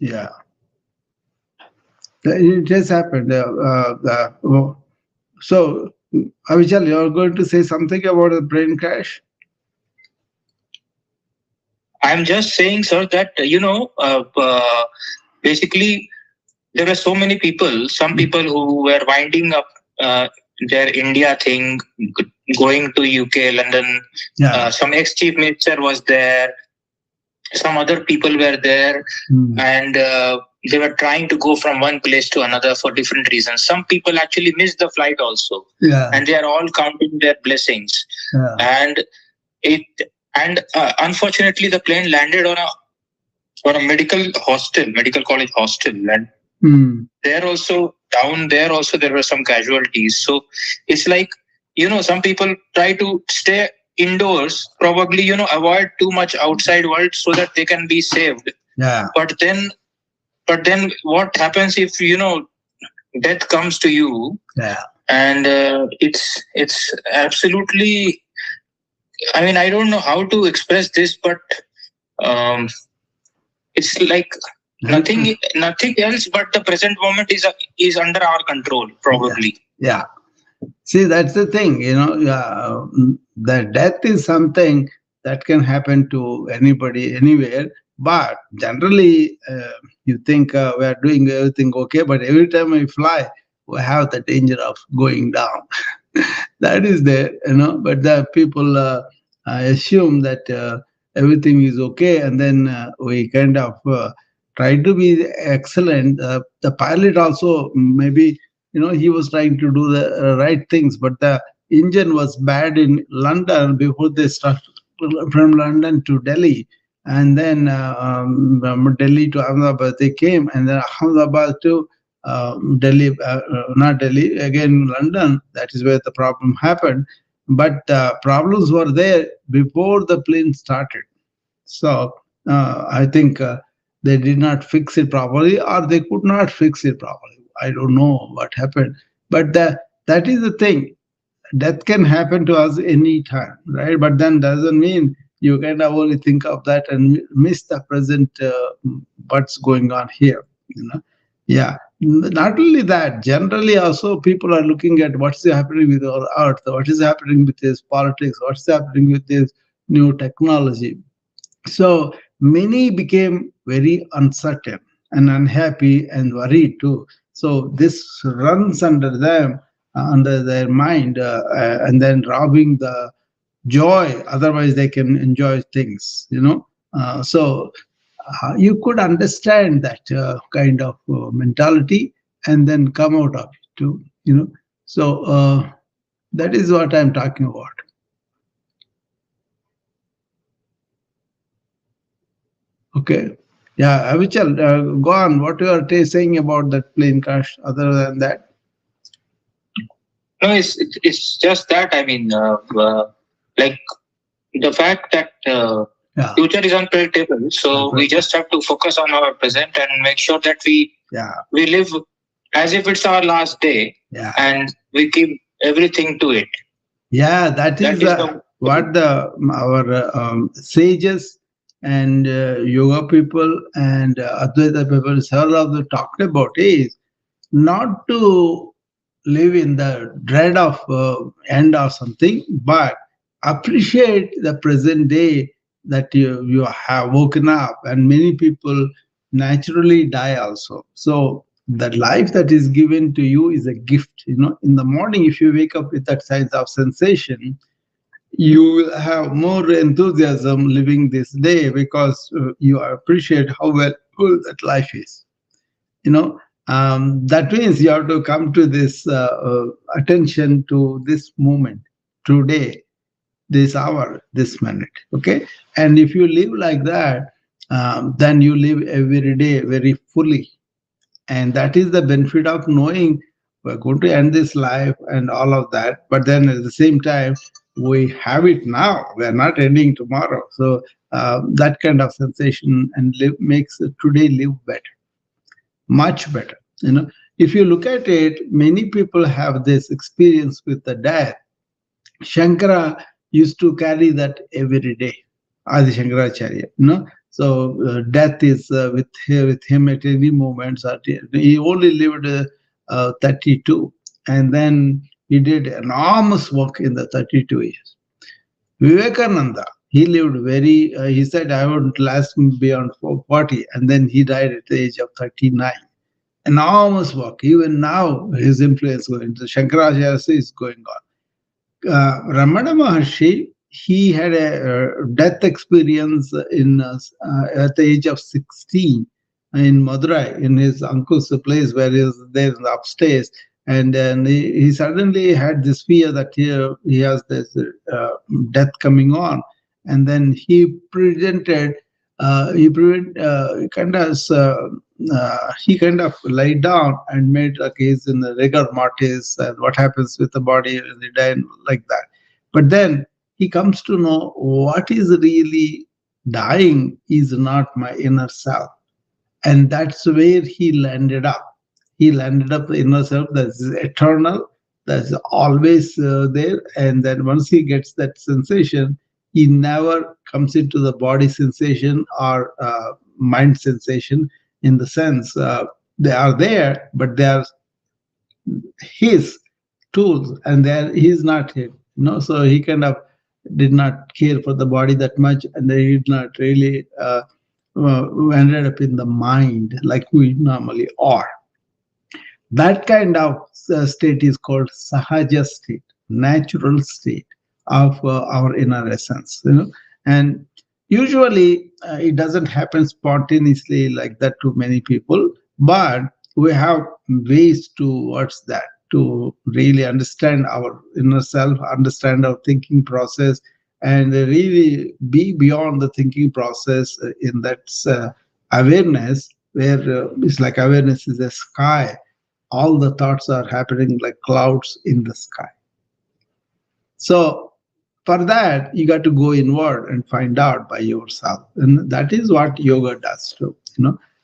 Yeah, it has happened. So, Avichal, you're going to say something about the plane crash? I'm just saying, sir, that basically there were so many people. Some people who were winding up their India thing, going to UK, London. Yeah. Some ex-chief minister was there. Some other people were there, and they were trying to go from one place to another for different reasons. Some people actually missed the flight also, Yeah. and they are all counting their blessings. Yeah. And it and unfortunately, the plane landed on a medical college hostel, and there also down there also there were some casualties. So it's like, some people try to stay indoors, probably, avoid too much outside world so that they can be saved. Yeah. But then what happens if death comes to you? Yeah. And it's absolutely, I mean, I don't know how to express this, but um, it's like nothing else but the present moment is under our control, probably. Yeah. See, that's the thing, the death is something that can happen to anybody, anywhere. But generally, you think we are doing everything okay, but every time we fly, we have the danger of going down. That is there, but the people assume that everything is okay, and then we kind of try to be excellent. The pilot also, maybe, he was trying to do the right things, but the engine was bad in London before they started from London to Delhi. And then Delhi to Ahmedabad they came, and then Ahmedabad to Delhi, not Delhi, again London. That is where the problem happened. But problems were there before the plane started. So I think they did not fix it properly, or they could not fix it properly. I don't know what happened. But that is the thing. Death can happen to us any time, right? But then doesn't mean you kind of only think of that and miss the present, what's going on here. Yeah. Not only that, generally also people are looking at what's happening with our earth, what is happening with this politics, what's happening with this new technology. So many became very uncertain and unhappy and worried too. So this runs under them, under their mind, and then robbing the joy. Otherwise, they can enjoy things. You could understand that kind of mentality and then come out of it too. So that is what I'm talking about. Okay. Yeah, Avichal, go on. What you are saying about that plane crash? Other than that, No, it's just that, I mean, like the fact that yeah, future is unpredictable, so we just have to focus on our present and make sure that we live as if it's our last day, yeah, and we keep everything to it. Yeah, that is what our sages and yoga people and Advaita people, several of them talked about is not to live in the dread of end or something, but appreciate the present day that you have woken up. And many people naturally die also. So the life that is given to you is a gift. In the morning, if you wake up with that sense of sensation, you will have more enthusiasm living this day because you appreciate how well that life is. That means you have to come to this attention to this moment, today, this hour, this minute. Okay. And if you live like that, then you live every day very fully. And that is the benefit of knowing we're going to end this life and all of that. But then at the same time, we have it now. We're not ending tomorrow. So that kind of sensation and makes today live better, much better. If you look at it, many people have this experience with the death. Shankara used to carry that every day, Adi Shankaracharya. So death is with him at any moment. So he only lived 32, and then he did enormous work in the 32 years. Vivekananda, he lived he said, I wouldn't last beyond 40, and then he died at the age of 39. Enormous work. Even now, his influence going. The Shankaracharya is going on. Ramana Maharshi, he had a death experience at the age of 16 in Madurai, in his uncle's place where he is there in the upstairs. And then he suddenly had this fear that he has this death coming on. And then he presented, he kind of lay down and made a case in the rigor mortis and what happens with the body when they die and like that. But then he comes to know what is really dying is not my inner self. And that's where he landed up. He landed up the inner self that's eternal, that's always there. And then once he gets that sensation, he never comes into the body sensation or mind sensation, in the sense they are there, but they are his tools, and he's not him. So he kind of did not care for the body that much, and they did not really ended up in the mind like we normally are. That kind of state is called sahaja state, natural state of our inner essence. And usually it doesn't happen spontaneously like that to many people, but we have ways towards that, to really understand our inner self, understand our thinking process, and really be beyond the thinking process in that awareness, where it's like awareness is a sky. All the thoughts are happening like clouds in the sky. So for that, you got to go inward and find out by yourself. And that is what yoga does too.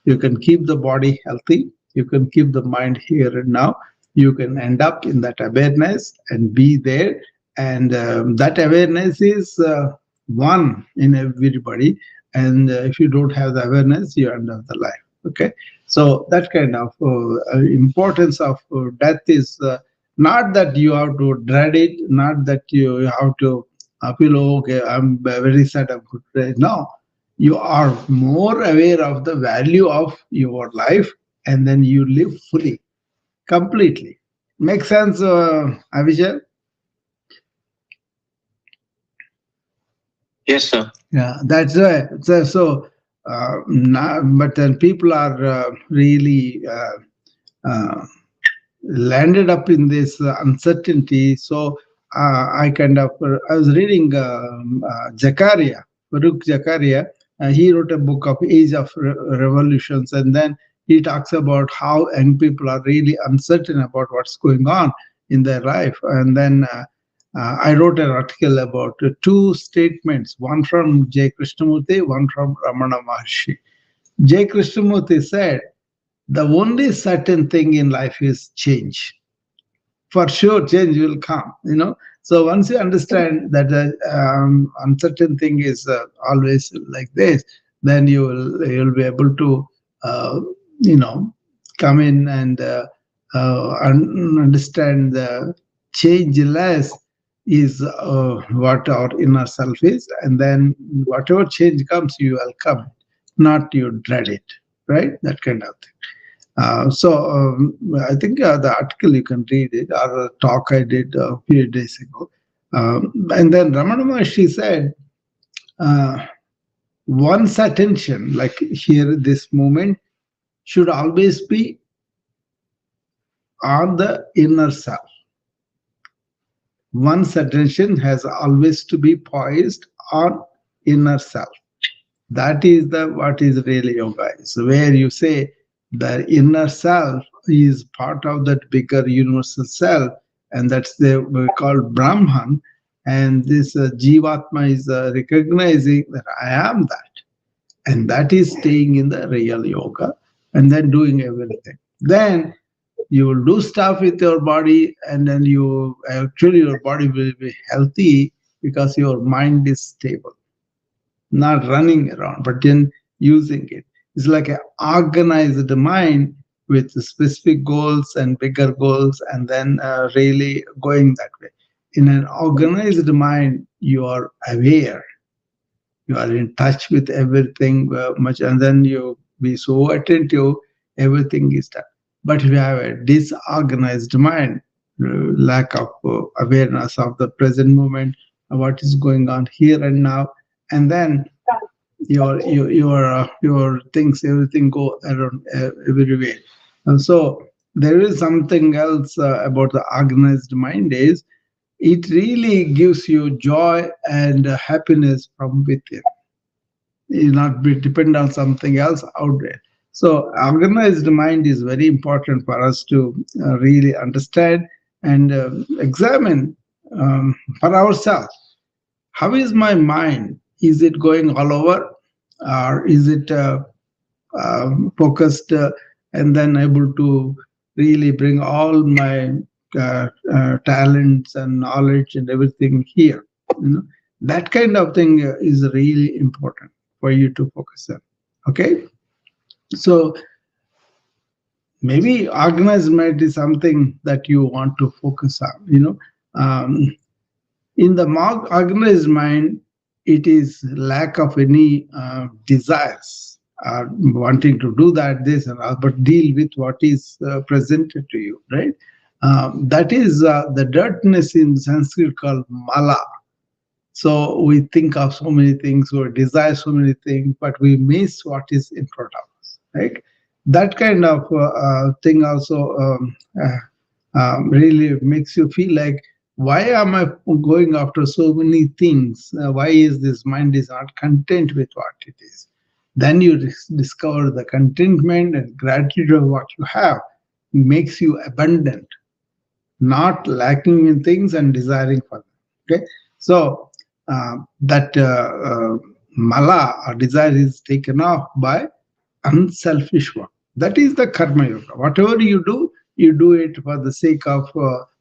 You can keep the body healthy. You can keep the mind here and now. You can end up in that awareness and be there. And that awareness is one in everybody. And if you don't have the awareness, you end up the life. Okay. So that kind of importance of death is not that you have to dread it, not that you have to feel, okay, I'm very sad, I'm good. No, you are more aware of the value of your life, and then you live fully, completely. Make sense, Avijay? Yes, sir. Yeah, that's why. But then people are really landed up in this uncertainty. So I was reading Zakaria, Baruch Zakaria. He wrote a book of Age of Revolutions, and then he talks about how young people are really uncertain about what's going on in their life. And then I wrote an article about two statements, one from J. Krishnamurti, one from Ramana Maharshi. J. Krishnamurti said, the only certain thing in life is change. For sure, change will come, So once you understand that the uncertain thing is always like this, then you'll be able to, come in and understand the changeless is what our inner self is, and then whatever change comes, you welcome it, not you dread it, right? That kind of thing. I think the article you can read it, or a talk I did a few days ago. And then Ramana Maharshi said, one's attention, like here, this moment, should always be on the inner self. One's attention has always to be poised on inner self. That is what is really yoga is, where you say the inner self is part of that bigger universal self, and that's we call Brahman. And this Jivatma is recognizing that I am that, and that is staying in the real yoga, and then doing everything. Then you will do stuff with your body, and then your body will be healthy because your mind is stable. not running around, but then using it. It's like an organized mind with specific goals and bigger goals, and then really going that way. In an organized mind, you are aware, you are in touch with everything much, and then you be so attentive, everything is done. But if you have a disorganized mind, lack of awareness of the present moment, what is going on here and now, and then your things, everything go around everywhere. And so there is something else about the organized mind is it really gives you joy and happiness from within. It not be depend on something else out there. So organized mind is very important for us to really understand and examine for ourselves. How is my mind? Is it going all over, or is it focused and then able to really bring all my talents and knowledge and everything here? That kind of thing is really important for you to focus on. Okay, so maybe organized mind is something that you want to focus on. In the organized mind, it is lack of any desires, wanting to do that, this and that, but deal with what is presented to you, right? That is the dirtiness in Sanskrit called mala. So we think of so many things, or desire so many things, but we miss what is in front of us, right? That kind of thing also really makes you feel like, why am I going after so many things? Why is this mind is not content with what it is? Then you discover the contentment and gratitude of what you have makes you abundant, not lacking in things and desiring for them. Okay, so that mala or desire is taken off by unselfish work. That is the karma yoga. Whatever you do it for the sake of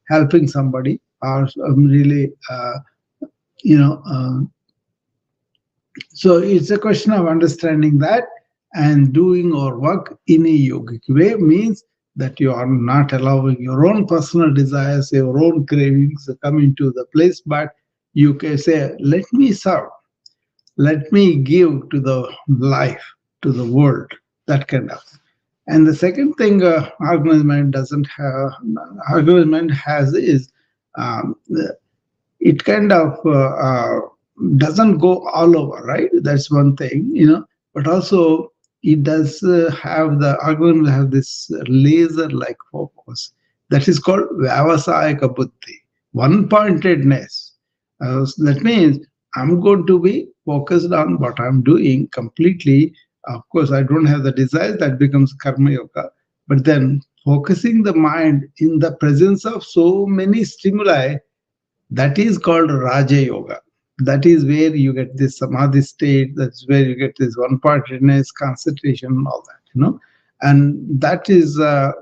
helping somebody, or really, so it's a question of understanding that, and doing our work in a yogic way means that you are not allowing your own personal desires, your own cravings to come into the place, but you can say, let me serve, let me give to the life, to the world, that kind of thing. And the second thing organized mind doesn't have, organized mind has is, it kind of doesn't go all over, right? That's one thing, but also it does have the algorithm have this laser-like focus that is called vyavasayika buddhi, one-pointedness. That means I'm going to be focused on what I'm doing completely. Of course, I don't have the desires, that becomes karma yoga. But then focusing the mind in the presence of so many stimuli, that is called Raja Yoga. That is where you get this samadhi state. That's where you get this one-pointedness, concentration, and all that, And that is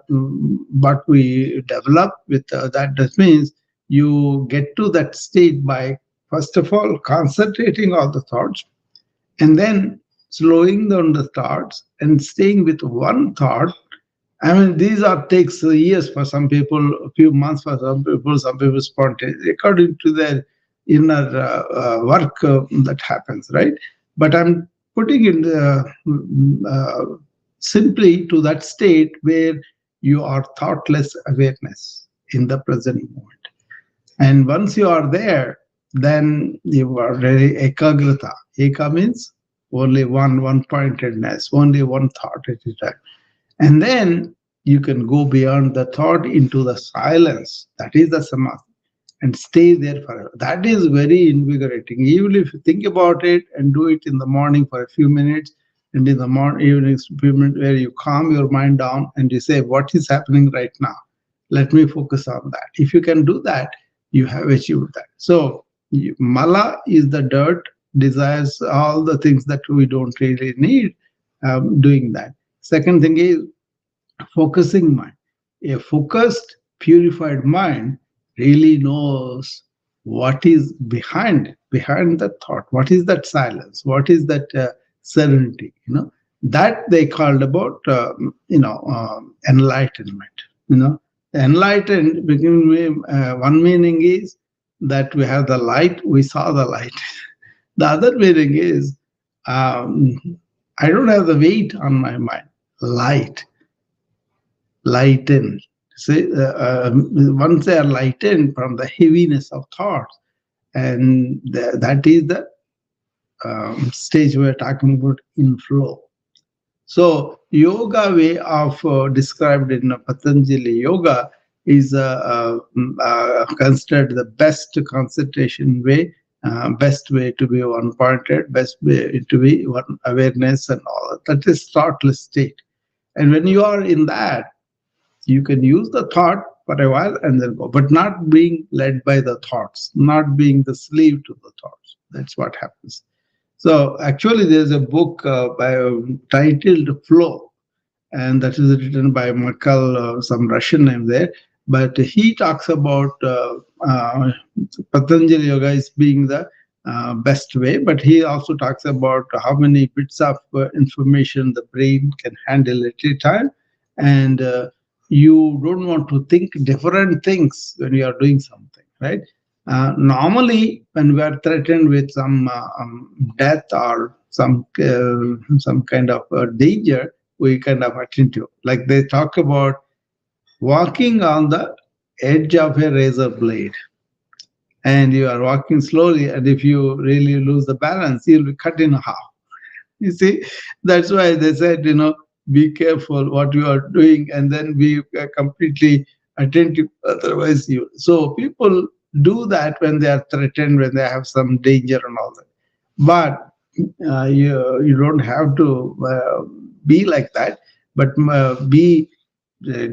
what we develop with that. That means you get to that state by, first of all, concentrating all the thoughts, and then slowing down the thoughts and staying with one thought. I mean, these takes years for some people, a few months for some people spontaneous, according to their inner work that happens, right? But I'm putting it simply to that state where you are thoughtless awareness in the present moment. And once you are there, then you are very ekagrata. Eka means only one-pointedness, only one thought at a time. And then you can go beyond the thought into the silence. That is the samadhi. And stay there forever. That is very invigorating. Even if you think about it and do it in the morning for a few minutes, and in the evening few minutes where you calm your mind down and you say, what is happening right now? Let me focus on that. If you can do that, you have achieved that. So mala is the dirt, desires, all the things that we don't really need, doing that. Second thing is focusing mind. A focused, purified mind really knows what is behind behind the thought? What is that silence? What is that serenity? That they called about enlightenment. Enlightened, one meaning is that we have the light, we saw the light. The other meaning is I don't have the weight on my mind. Lighten. See, once they are lightened from the heaviness of thoughts, and that is the stage we're talking about in flow. So yoga way of described in Patanjali Yoga is considered the best concentration way, best way to be one-pointed, best way to be one awareness and all. That is thoughtless state. And when you are in that, you can use the thought for a while and then go, but not being led by the thoughts, not being the slave to the thoughts. That's what happens. So actually, there's a book titled Flow, and that is written by Makal, some Russian name there. But he talks about Patanjali Yoga as being the best way, but he also talks about how many bits of information the brain can handle at a time, and you don't want to think different things when you are doing something, right? Normally, when we are threatened with some death or some kind of danger, we kind of attend to. Like they talk about walking on the edge of a razor blade, and you are walking slowly, and if you really lose the balance, you'll be cut in half. You see, that's why they said, be careful what you are doing, and then be completely attentive. Otherwise, so people do that when they are threatened, when they have some danger and all that. But you don't have to be like that, but be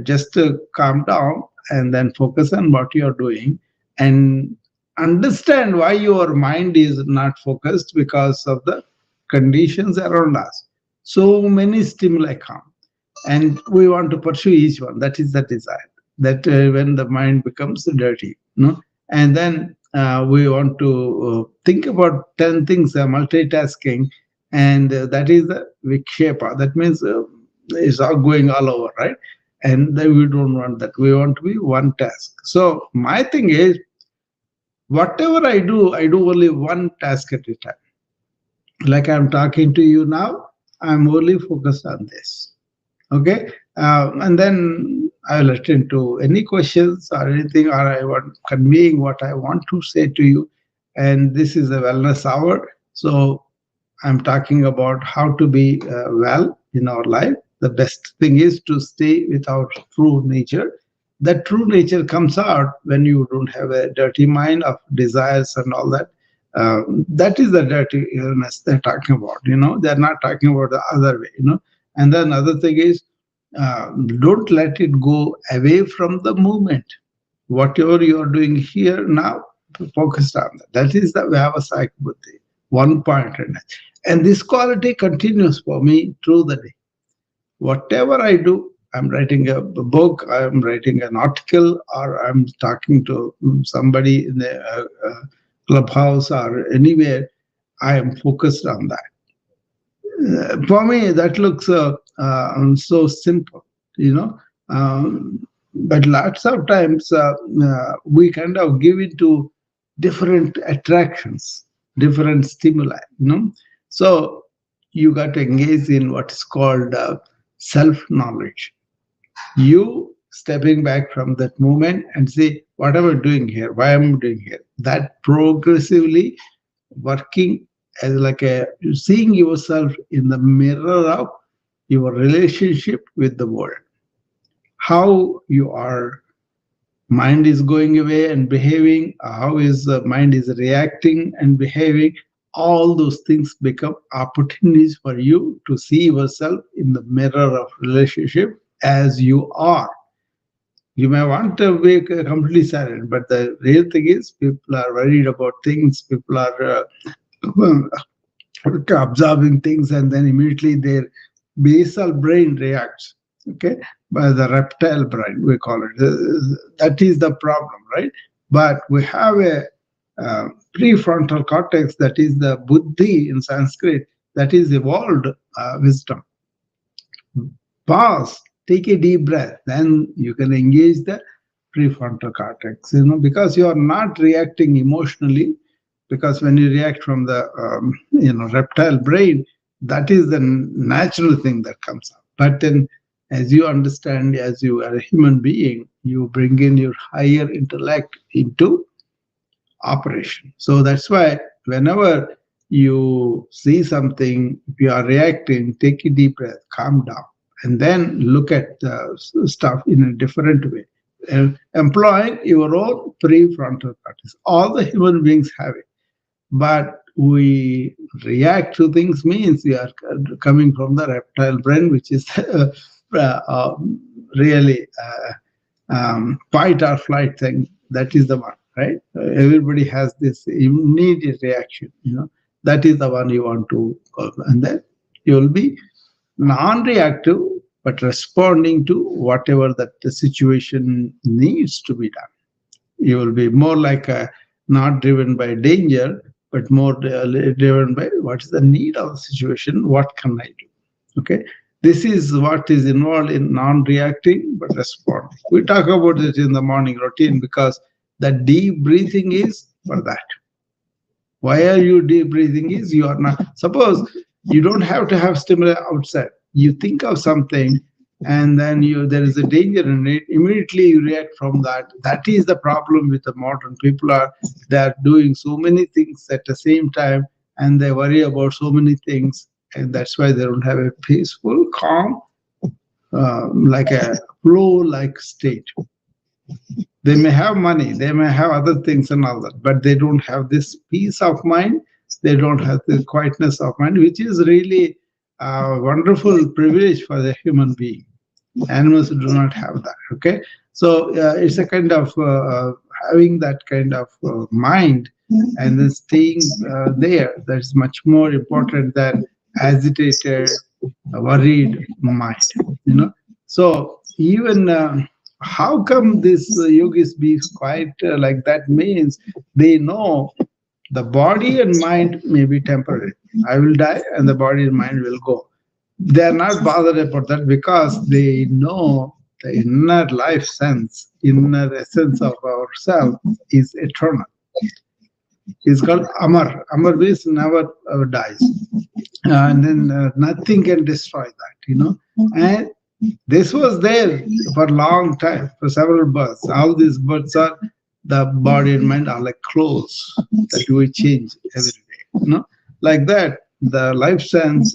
just calm down and then focus on what you are doing and understand why your mind is not focused, because of the conditions around us. So many stimuli come, and we want to pursue each one. That is the desire. That when the mind becomes dirty, and then we want to think about 10 things, multitasking, and that is the vikshepa. That means it's all going all over, right? And then we don't want that. We want to be one task. So my thing is, whatever I do only one task at a time. Like I'm talking to you now, I'm only focused on this. Okay? And then I will attend to any questions or anything, or I want conveying what I want to say to you. And this is a wellness hour. So I'm talking about how to be well in our life. The best thing is to stay with our true nature. That true nature comes out when you don't have a dirty mind of desires and all that. That is the dirty illness they're talking about. They're not talking about the other way. And then another thing is, don't let it go away from the movement. Whatever you are doing here now, focus on that. That is the Vyavasayika Buddhi, one-pointedness. And this quality continues for me through the day. Whatever I do, I'm writing a book, I'm writing an article, or I'm talking to somebody in the clubhouse or anywhere, I am focused on that. For me, that looks so simple, but lots of times we kind of give into different attractions, different stimuli, So you got to engage in what is called self-knowledge. You stepping back from that moment and say, what am I doing here? Why am I doing here? That progressively working as like seeing yourself in the mirror of your relationship with the world. How your mind is going away and behaving, how is the mind is reacting and behaving. All those things become opportunities for you to see yourself in the mirror of relationship as you are. You may want to be completely silent, but the real thing is people are worried about things, people are observing things, and then immediately their basal brain reacts, okay, by the reptile brain, we call it. That is the problem, right? But we have a prefrontal cortex, that is the buddhi in Sanskrit, that is evolved wisdom. Pause, take a deep breath, then you can engage the prefrontal cortex, because you are not reacting emotionally, because when you react from the reptile brain, that is the natural thing that comes up. But then as you understand, as you are a human being, you bring in your higher intellect into operation. So that's why whenever you see something, if you are reacting, take a deep breath, calm down, and then look at the stuff in a different way. Employing your own prefrontal cortex. All the human beings have it. But we react to things means we are coming from the reptile brain, which is really fight or flight thing. That is the one, right? Everybody has this immediate reaction, that is the one you want to call. And then you will be non-reactive, but responding to whatever that the situation needs to be done. You will be more like not driven by danger, but more driven by what is the need of the situation, what can I do? Okay, this is what is involved in non-reacting, but responding. We talk about it in the morning routine because the deep breathing is for that. Why are you deep breathing is you are not, suppose you don't have to have stimuli outside. You think of something and then there is a danger in it, immediately you react from that. That is the problem with the modern people. They are doing so many things at the same time and they worry about so many things, and that's why they don't have a peaceful, calm, like a flow-like state. They may have money, they may have other things and all that, but they don't have this peace of mind. They don't have the quietness of mind, which is really a wonderful privilege for the human being. Animals do not have that. Okay, so it's a kind of having that kind of mind and then staying there. That's much more important than agitated, worried mind. So even how come these yogis be quite like that means they know the body and mind may be temporary. I will die and the body and mind will go. They are not bothered about that because they know the inner life sense, inner essence of ourself is eternal. It's called Amar. Amar means never dies. And then nothing can destroy that, And this was there for a long time, for several births. All these births are, the body and mind are like clothes that we change every day, Like that, the life sense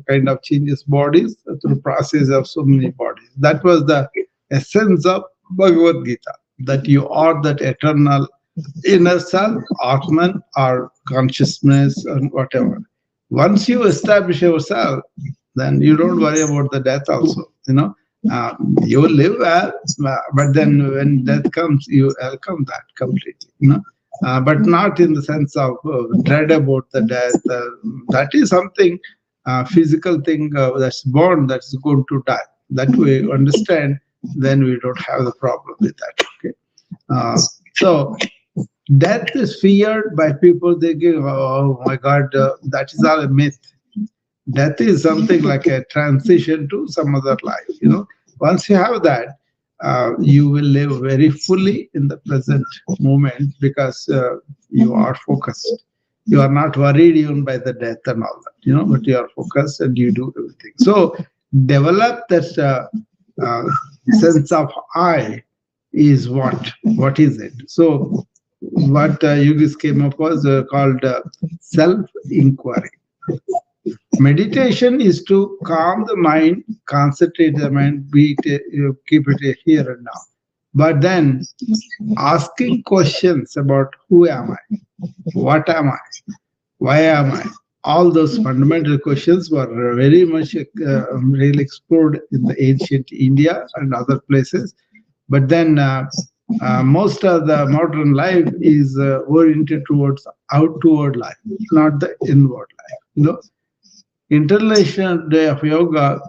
kind of changes bodies through process of so many bodies. That was the essence of Bhagavad Gita, that you are that eternal inner self, Atman, or consciousness, or whatever. Once you establish yourself, then you don't worry about the death also, you will live well, but then when death comes, you welcome that completely, but not in the sense of dread about the death. That is something, physical thing that's born, that's going to die. That we understand, then we don't have the problem with that. Okay, so death is feared by people. They give, oh my God, that is all a myth. Death is something like a transition to some other life. Once you have that, you will live very fully in the present moment because you are focused. You are not worried even by the death and all that, but you are focused and you do everything. So develop that sense of I is what is it? So what yogis came up was called self-inquiry. Meditation is to calm the mind, concentrate the mind, keep it here and now. But then asking questions about who am I, what am I, why am I, all those fundamental questions were very much really explored in the ancient India and other places. But then most of the modern life is oriented towards outward life, not the inward life. International Day of Yoga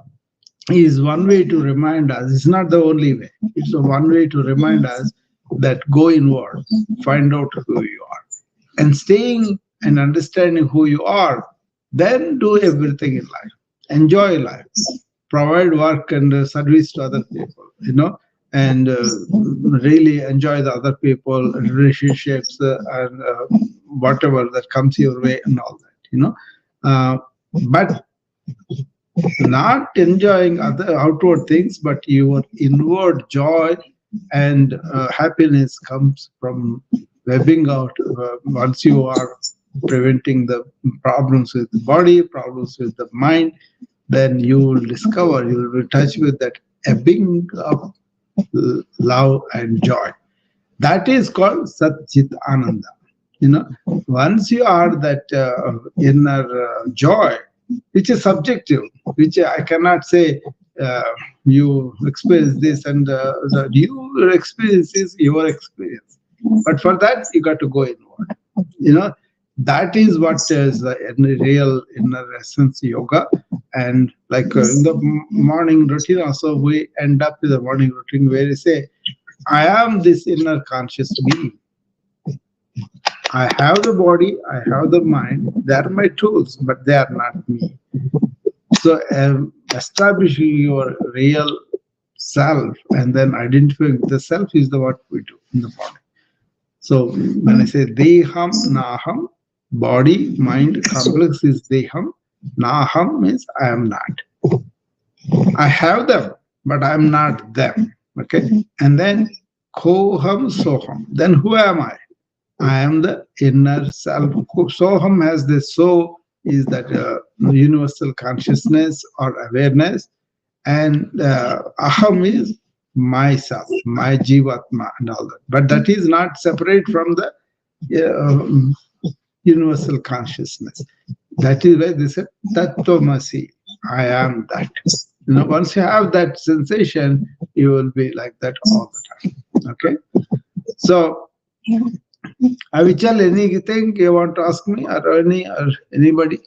is one way to remind us. It's not the only way. It's one way to remind us that go inward, find out who you are. and staying and understanding who you are, then do everything in life. Enjoy life, provide work and service to other people, and really enjoy the other people, relationships, and whatever that comes your way and all that. But not enjoying other outward things, but your inward joy and happiness comes from webbing out once you are preventing the problems with the body, problems with the mind, then you will discover, you will be in touch with that ebbing of love and joy. That is called Sat Chit Ananda. Once you are that inner joy, which is subjective, which I cannot say you experience this and your experience is your experience. But for that, you got to go inward. That is what is the real inner essence yoga. And like in the morning routine also, we end up with a morning routine where you say, I am this inner conscious being. I have the body, I have the mind, they are my tools, but they are not me. So establishing your real self and then identifying the self is what we do in the body. So when I say deham, naham, body, mind complex is deham, naham means I am not. I have them, but I am not them. Okay? And then koham, soham. Then who am I? I am the inner self. Soham has this so is that universal consciousness or awareness, and aham is myself, my jivatma and all that. But that is not separate from the universal consciousness. That is why they said Tattvamasi, I am that. Once you have that sensation, you will be like that all the time. Okay? So Avichal, anything you want to ask me or anybody?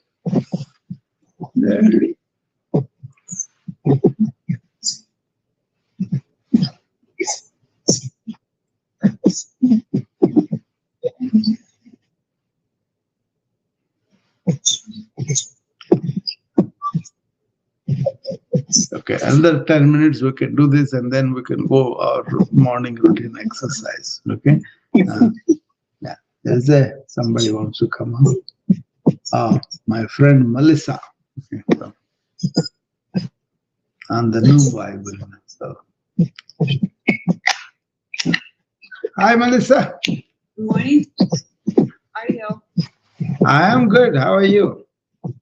Okay, another 10 minutes we can do this and then we can go our morning routine exercise. Okay. Yeah, there's somebody wants to come on. My friend Melissa, okay, so, on the new Bible. So. Hi, Melissa. Good morning. How are you? I am good. How are you?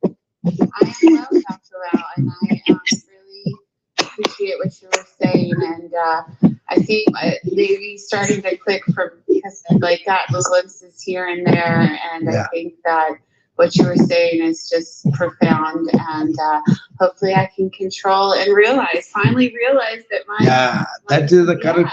I am well, Dr. Rao, and I really appreciate what you were saying, and I think maybe starting to click because I got little glimpses here and there, and yeah. I think that what you were saying is just profound, and hopefully I can control and finally realize that that is the correct.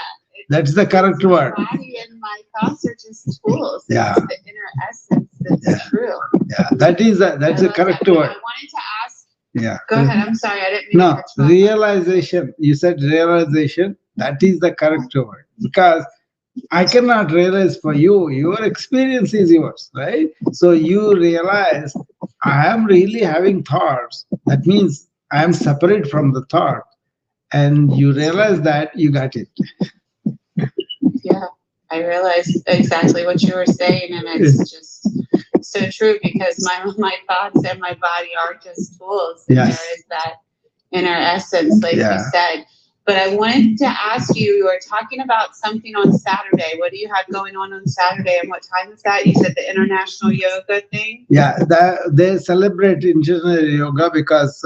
That's the correct word. My body and my thoughts are just tools. Yeah. It's the inner essence that's true. Yeah, that's the correct word. I wanted to ask. Yeah. Go ahead. I'm sorry. I didn't mean to touch realization. You said realization. That is the correct word. Because I cannot realize for you. Your experience is yours, right? So you realize I am really having thoughts. That means I am separate from the thought. And you realize that, you got it. Yeah, I realized exactly what you were saying, and it's just so true because my thoughts and my body are just tools. And yes. There is that inner essence, like you said. But I wanted to ask you, you were talking about something on Saturday. What do you have going on Saturday, and what time is that? You said the International Yoga thing? Yeah, they celebrate International Yoga because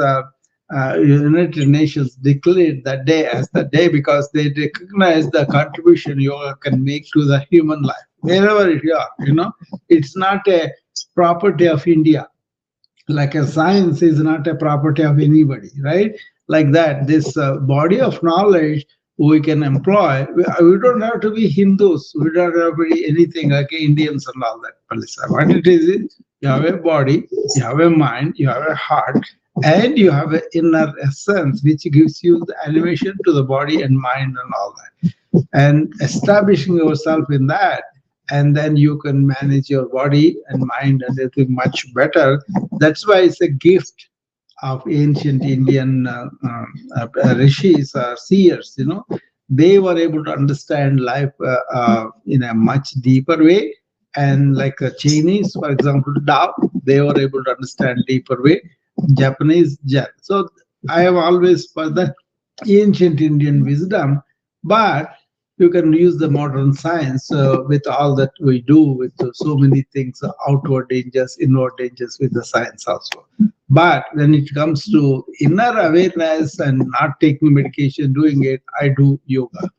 United Nations declared that day as the day because they recognize the contribution yoga can make to the human life wherever you are. It's not a property of India, like a science is not a property of anybody, right? Like that, this body of knowledge we can employ. We don't have to be Hindus, we don't have to be anything like Indians and all that. What it is you have a body, you have a mind, you have a heart, and you have an inner essence which gives you the animation to the body and mind and all that. And establishing yourself in that, and then you can manage your body and mind and everything much better. That's why it's a gift of ancient Indian rishis or seers. They were able to understand life in a much deeper way. And like Chinese, for example, Tao, they were able to understand deeper way. Japanese, Zen. So I have always for that ancient Indian wisdom, but you can use the modern science with all that we do with so many things, outward dangers, inward dangers with the science also. But when it comes to inner awareness and not taking medication, doing it, I do yoga.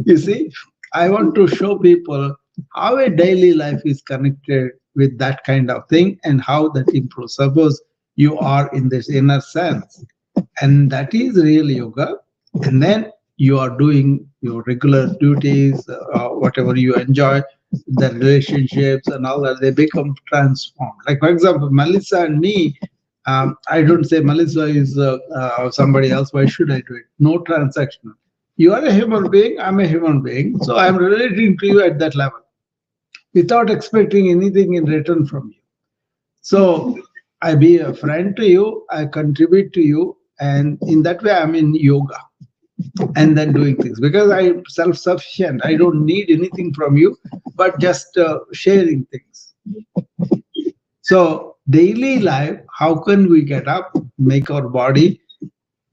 You see, I want to show people how a daily life is connected with that kind of thing and how that improves. Suppose you are in this inner sense, and that is real yoga. And then you are doing your regular duties, whatever you enjoy, the relationships and all that, they become transformed. Like, for example, Melissa and me, I don't say Melissa is somebody else. Why should I do it? No transaction. You are a human being, I'm a human being. So I'm relating to you at that level without expecting anything in return from you. So I be a friend to you, I contribute to you, and in that way I'm in yoga and then doing things because I'm self-sufficient. I don't need anything from you, but just sharing things. So daily life, how can we get up, make our body,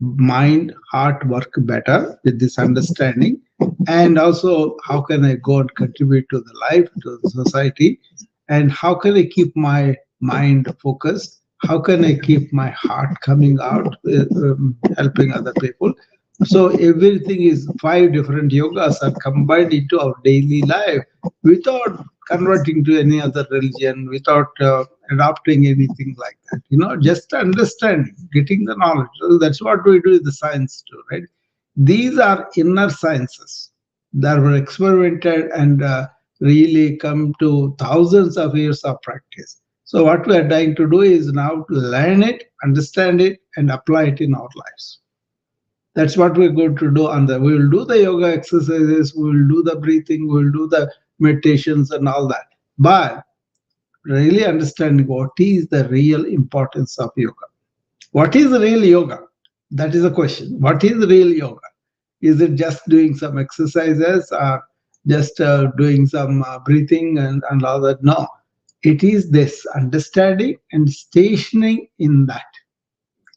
mind, heart work better with this understanding? And also, how can I go and contribute to the life, to the society? And how can I keep my mind focused? How can I keep my heart coming out, helping other people? So everything is 5 different yogas are combined into our daily life without converting to any other religion, without adopting anything like that. Just understanding, getting the knowledge. So that's what we do with the science too, right? These are inner sciences that were experimented and really come to thousands of years of practice. So what we are trying to do is now to learn it, understand it, and apply it in our lives. That's what we're going to do. We will do the yoga exercises, we will do the breathing, we will do the meditations and all that. But really understanding what is the real importance of yoga. What is real yoga? That is the question. What is real yoga? Is it just doing some exercises or just doing some breathing and all that? No. It is this understanding and stationing in that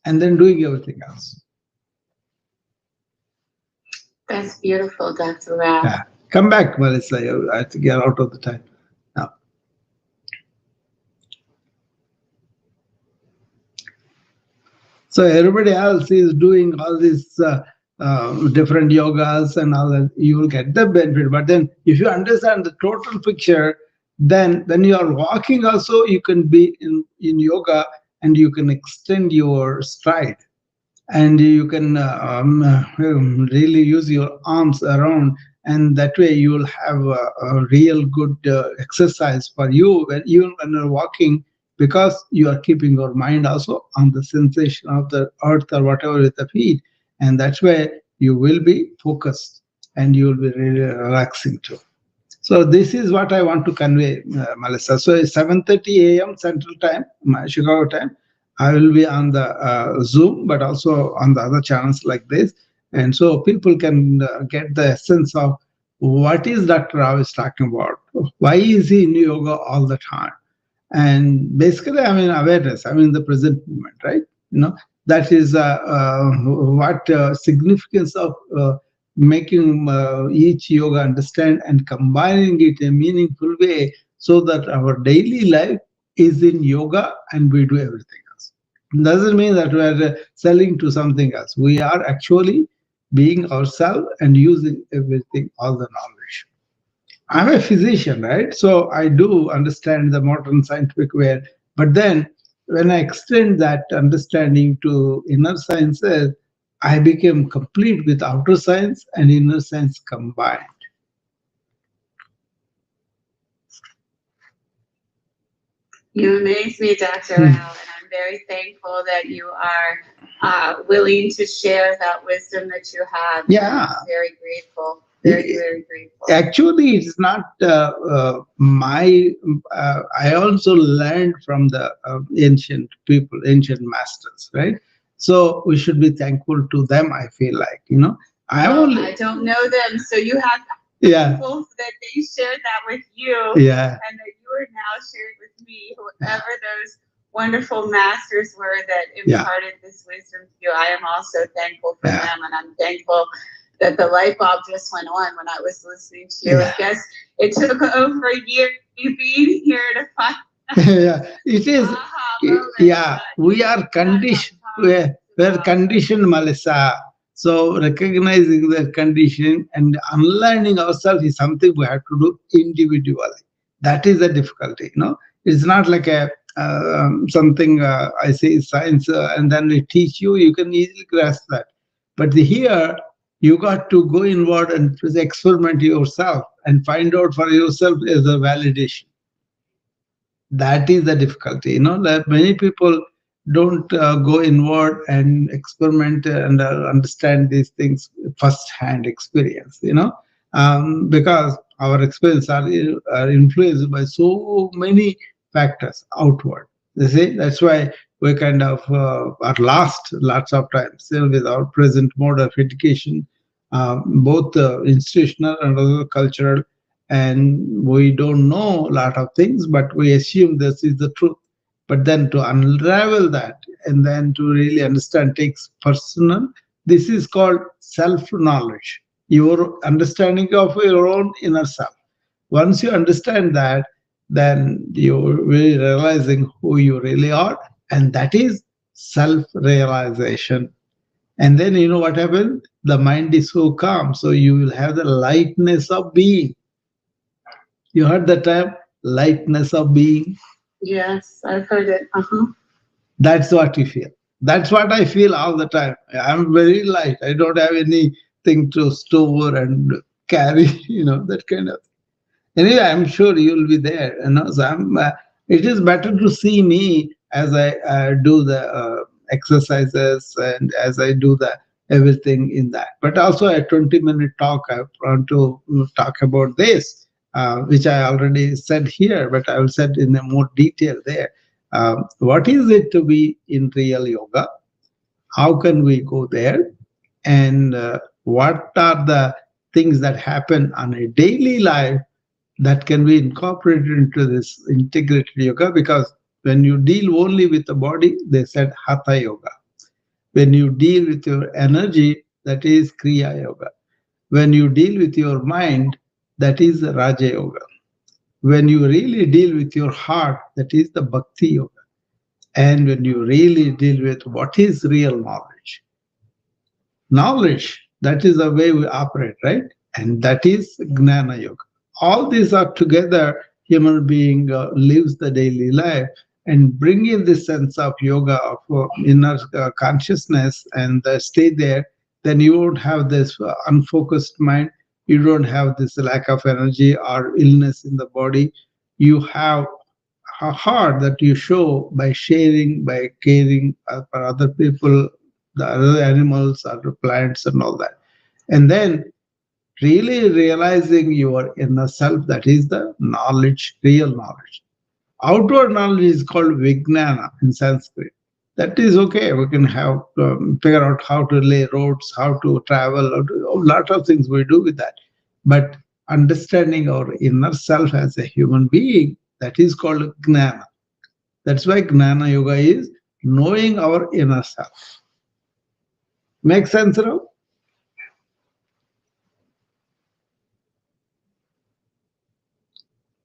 and then doing everything else. That's beautiful, Dr. Rao. Yeah. Come back, Melissa. I think you're out of the time now. So everybody else is doing all these different yogas and all that. You will get the benefit. But then if you understand the total picture, then when you are walking also, you can be in yoga and you can extend your stride. And you can really use your arms around, and that way you will have a real good exercise for you even when you're walking, because you are keeping your mind also on the sensation of the earth or whatever with the feet, and that's where you will be focused and you will be really relaxing too. So this is what I want to convey, Melissa. So it's 7:30 a.m. Central Time, my Chicago time. I will be on the Zoom, but also on the other channels like this. And so people can get the essence of what is Dr. Rao is talking about. Why is he in yoga all the time? And basically, awareness, the present moment, right? That is what significance of making each yoga understand and combining it in a meaningful way so that our daily life is in yoga and we do everything. Doesn't mean that we are selling to something else. We are actually being ourselves and using everything, all the knowledge. I'm a physician, right? So I do understand the modern scientific way. But then when I extend that understanding to inner sciences, I became complete with outer science and inner science combined. You amaze me, Dr. Rao, and I'm very thankful that you are willing to share that wisdom that you have. Yeah. I'm very grateful. very, very grateful. Actually, it's not my. I also learned from the ancient people, ancient masters, right? So we should be thankful to them. I feel like, I only. I don't know them, so you have Yeah. people that they shared that with you, Yeah. and that you are now sharing with me. Whoever those wonderful masters were that imparted this wisdom to you, I am also thankful for them, and I'm thankful that the light bulb just went on when I was listening to you. I guess it took over a year you being here to find. Yeah, it is. Yeah, we are conditioned. We're conditioned, Melissa. So recognizing the condition and unlearning ourselves is something we have to do individually. That is the difficulty. It's not like a something I say science and then they teach you. You can easily grasp that. But here you got to go inward and experiment yourself and find out for yourself as a validation. That is the difficulty, that many people don't go inward and experiment and understand these things first-hand experience, because our experience are influenced by so many factors outward. You see, that's why we kind of are lost lots of times with our present mode of education, both institutional and also cultural. And we don't know a lot of things, but we assume this is the truth. But then to unravel that and then to really understand takes personal. This is called self-knowledge, your understanding of your own inner self. Once you understand that, then you're really realizing who you really are, and that is self-realization. And then you know what happens? The mind is so calm, so you will have the lightness of being. You heard the term lightness of being? Yes, I've heard it. That's what you feel. That's what I feel all the time. I'm very light. I don't have anything to store and carry, that kind of thing. Anyway, I'm sure you'll be there. So it is better to see me as I do the exercises and as I do the everything in that. But also a 20-minute talk, I want to talk about this. Which I already said here, but I will say in a more detail there. What is it to be in real yoga? How can we go there? And what are the things that happen on a daily life that can be incorporated into this integrated yoga? Because when you deal only with the body, they said Hatha yoga. When you deal with your energy, that is Kriya yoga. When you deal with your mind, that is the Raja Yoga. When you really deal with your heart, that is the Bhakti Yoga. And when you really deal with what is real knowledge. Knowledge, that is the way we operate, right? And that is Gnana Yoga. All these are together, human being lives the daily life and bring in this sense of yoga, of inner consciousness and stay there, then you won't have this unfocused mind. You don't have this lack of energy or illness in the body. You have a heart that you show by sharing, by caring for other people, the other animals, other plants and all that. And then really realizing your inner self, that is the knowledge, real knowledge. Outward knowledge is called Vijnana in Sanskrit. That is okay. We can have figure out how to lay roads, how to travel, a lot of things we do with that. But understanding our inner self as a human being, that is called Gnana. That's why Gnana Yoga is knowing our inner self. Make sense, Rao?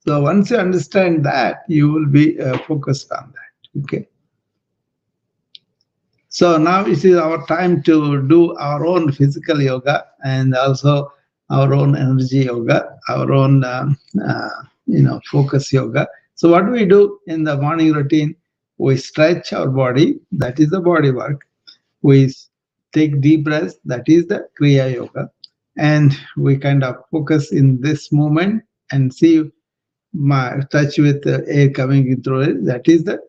So once you understand that, you will be focused on that. Okay. So now it is our time to do our own physical yoga and also our own energy yoga, our own focus yoga. So what do we do in the morning routine? We stretch our body, that is the body work. We take deep breaths, that is the Kriya yoga. And we kind of focus in this moment and see my touch with the air coming in through it, that is the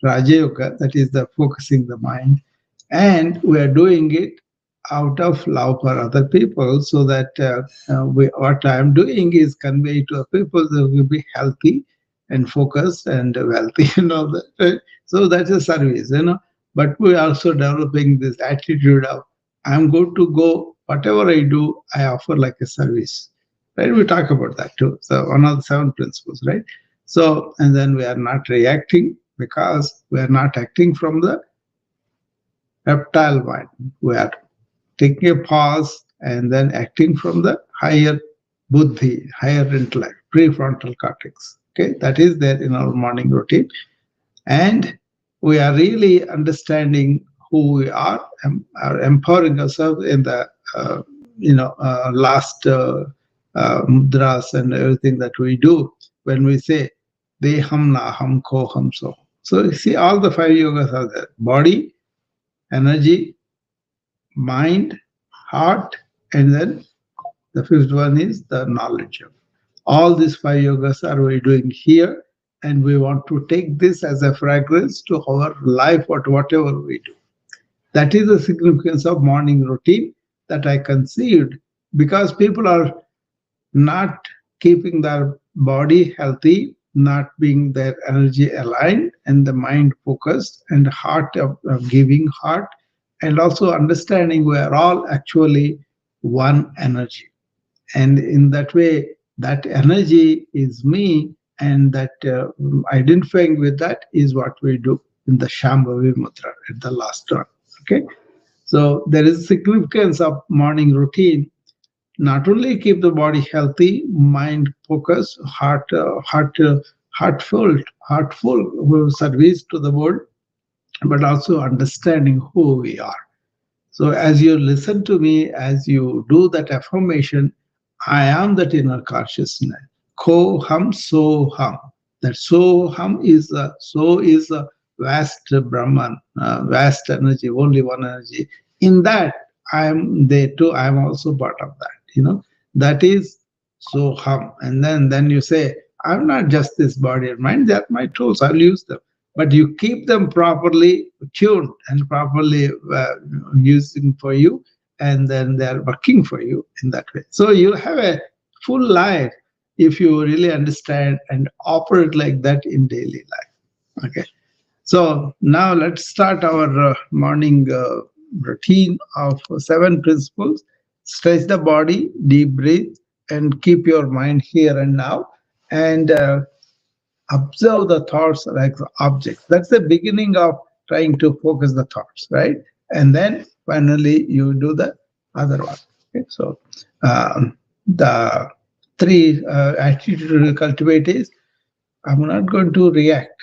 Raja Yoga, that is the focusing the mind. And we are doing it out of love for other people, so that what I'm doing is convey to people that will be healthy and focused and wealthy and all that. Right? So that's a service, But we're also developing this attitude of I'm going to go, whatever I do, I offer like a service. Right? We talk about that too. So one of the 7 principles, right? So, and then we are not reacting because we are not acting from the reptile mind. We are taking a pause and then acting from the higher buddhi, higher intellect, prefrontal cortex. Okay, that is there in our morning routine. And we are really understanding who we are empowering ourselves in the, last mudras and everything that we do when we say, Deham Naham Koham So. So you see, all the 5 yogas are there: body, energy, mind, heart, and then the 5th one is the knowledge. All these 5 yogas are we doing here, and we want to take this as a fragrance to our life or whatever we do. That is the significance of morning routine that I conceived, because people are not keeping their body healthy, not being their energy aligned and the mind focused and heart of giving heart, and also understanding we are all actually one energy. And in that way, that energy is me, and that identifying with that is what we do in the Shambhavi Mudra at the last one. Okay, so there is significance of morning routine. Not only keep the body healthy, mind focused, heartful service to the world, but also understanding who we are. So as you listen to me, as you do that affirmation, I am that inner consciousness. Ko hum, so hum. That so hum is a vast Brahman, vast energy, only one energy. In that, I am there too. I am also part of that. That is so hum. And then you say, I'm not just this body and mind. They are my tools. I'll use them. But you keep them properly tuned and properly using for you, and then they are working for you in that way. So you have a full life if you really understand and operate like that in daily life. Okay. So now let's start our morning routine of 7 principles. Stretch the body, deep breathe, and keep your mind here and now. And observe the thoughts like objects. That's the beginning of trying to focus the thoughts, right? And then finally you do the other one. Okay? So the 3 attitude to cultivate is, I'm not going to react.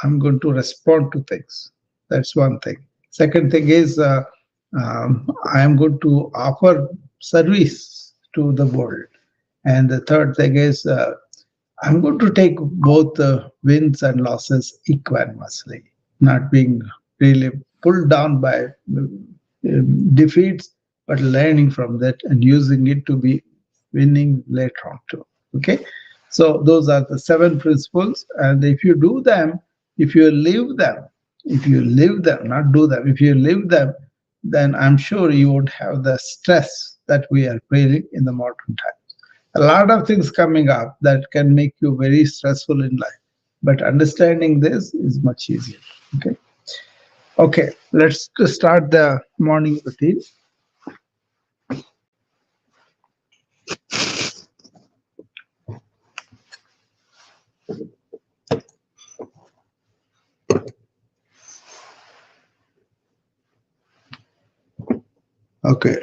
I'm going to respond to things. That's one thing. Second thing is, I am going to offer service to the world. And the third thing is, I'm going to take both the wins and losses equanimously, not being really pulled down by defeats, but learning from that and using it to be winning later on too. Okay, so those are the 7 principles, and if you do them, if you live them, not do them, if you live them, then I'm sure you won't have the stress that we are feeling in the modern times. A lot of things coming up that can make you very stressful in life, but understanding this is much easier. Okay, let's start the morning routine. Okay.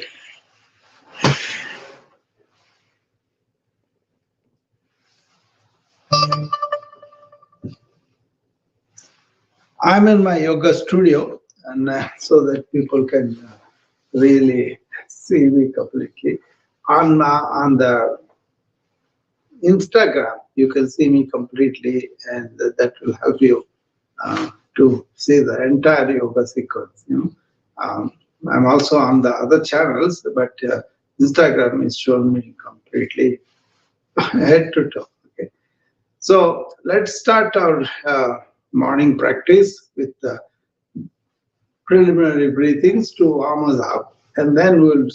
I'm in my yoga studio, and so that people can really see me completely. On the Instagram, you can see me completely, and that will help you to see the entire yoga sequence. I'm also on the other channels, but Instagram is showing me completely head to toe. Okay, so let's start our morning practice with the preliminary breathings to warm us up, and then we'll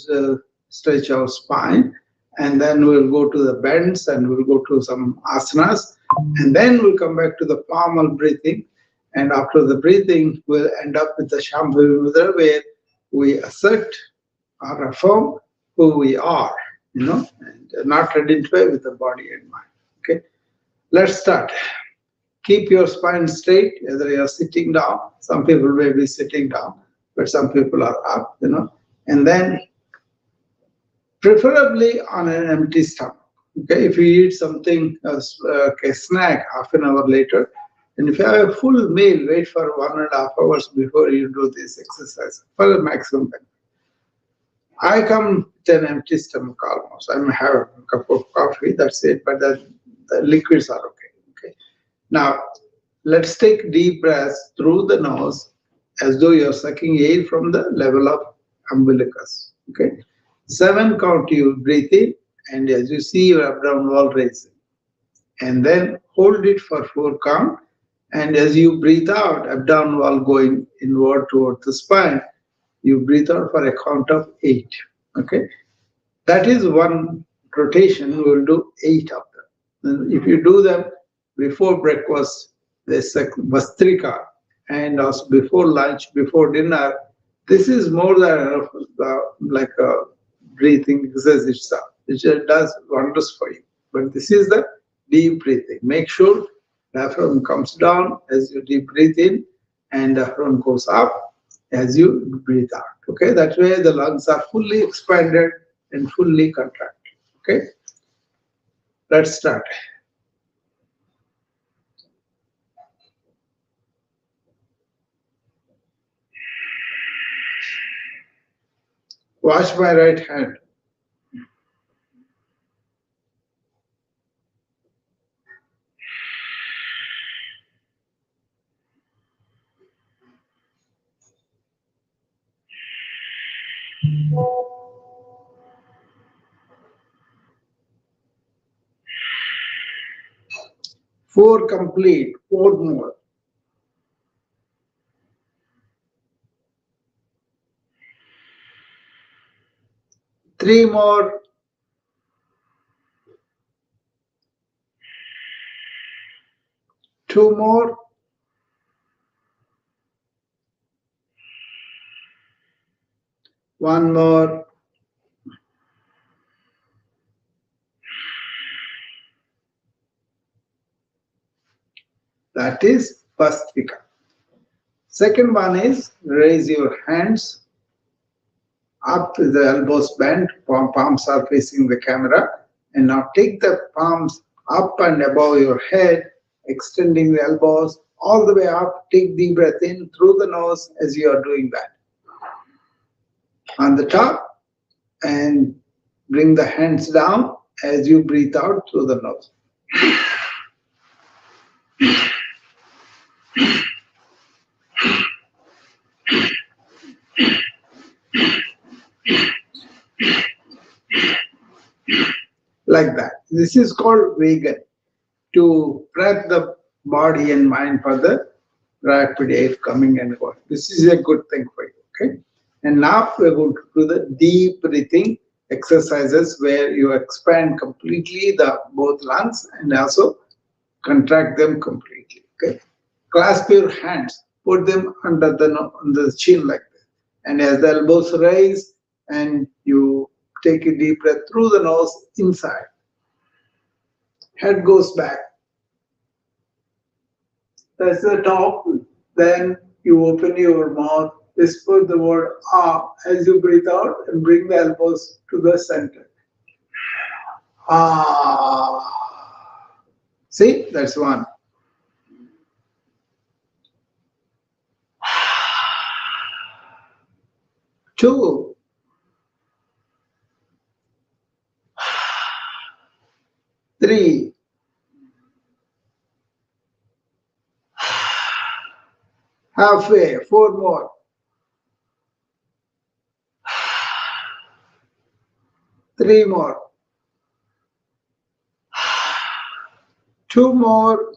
stretch our spine, and then we'll go to the bends, and we'll go to some asanas, and then we'll come back to the formal breathing. And after the breathing, we'll end up with the Shambhavi Mudra, where we assert or affirm who we are, and not identify with the body and mind. Okay, let's start. Keep your spine straight, whether you are sitting down. Some people may be sitting down, but some people are up, and then preferably on an empty stomach. Okay, if you eat something, a snack half an hour later, and if you have a full meal, wait for 1.5 hours before you do this exercise for the maximum benefit. I come with an empty stomach almost. I may have a cup of coffee, that's it, but the liquids are okay. Now, let's take deep breaths through the nose as though you're sucking air from the level of umbilicus. Okay, 7 count you breathe in, and as you see your abdominal wall raising, and then hold it for 4 count, and as you breathe out, abdominal wall going inward towards the spine, you breathe out for a count of 8. Okay, that is one rotation. We will do 8 of them. And if you do them before breakfast, there's a Vastrika, and also before lunch, before dinner, this is more than enough, like a breathing exercise itself. It does wonders for you. But this is the deep breathing. Make sure diaphragm comes down as you deep breathe in, and diaphragm goes up as you breathe out. Okay, that way the lungs are fully expanded and fully contracted. Okay, let's start. Watch my right hand. Four complete, 4 more. Three more. Two more. One more. That is Vastrika. Second one is raise your hands up to the elbows bent, palms are facing the camera, and now take the palms up and above your head, extending the elbows all the way up. Take deep breath in through the nose as you are doing that. On the top, and bring the hands down as you breathe out through the nose. Like that. This is called Vegan, to prep the body and mind for the rapid air coming and going. This is a good thing for you. Okay. And now we're going to do the deep breathing exercises where you expand completely the both lungs and also contract them completely. Okay. Clasp your hands, put them under the chin like this, and as the elbows rise, and you take a deep breath through the nose inside. Head goes back. That's the top. Then you open your mouth, whisper the word ah as you breathe out, and bring the elbows to the center. Ah. See, that's one. Two. Three. Halfway. 4 more. 3 more. 2 more.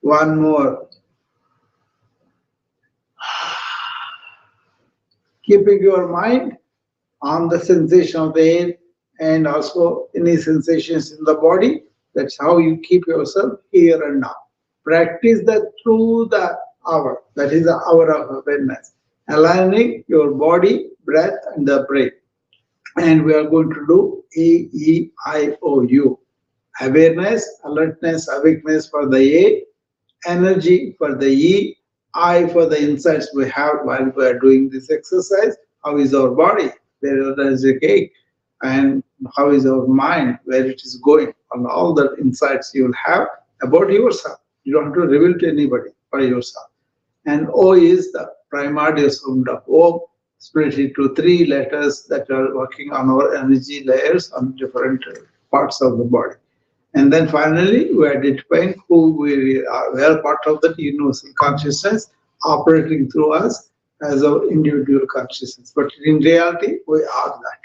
1 more. keeping your mind on the sensation of the air and also any sensations in the body. That's how you keep yourself here and now. Practice that through the hour. That is the hour of awareness. Aligning your body, breath, and the brain. And we are going to do AEIOU. Awareness, alertness, awakeness for the A, energy for the E, I for the insights we have while we are doing this exercise. How is our body? Where is the cake? And how is our mind? Where it is going? And all the insights you will have about yourself. You don't have to reveal to anybody for yourself. And O is the primordial sound of O, split into 3 letters that are working on our energy layers on different parts of the body. And then finally, we are identifying who we are. We are part of that universal consciousness operating through us as our individual consciousness. But in reality, we are that.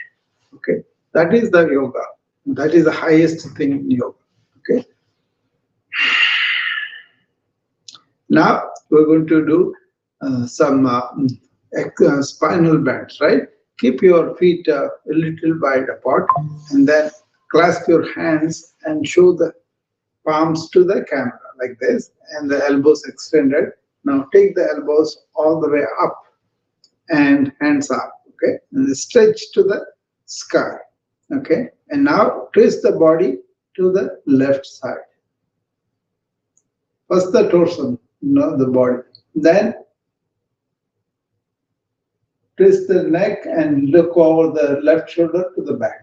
Okay, that is the yoga. That is the highest thing in yoga. Okay. Now we're going to do some spinal bends, right? Keep your feet a little wide apart and then clasp your hands and show the palms to the camera like this and the elbows extended. Now take the elbows all the way up and hands up, okay? And stretch to the sky, okay? And now twist the body to the left side. First the torso, the body. Then twist the neck and look over the left shoulder to the back.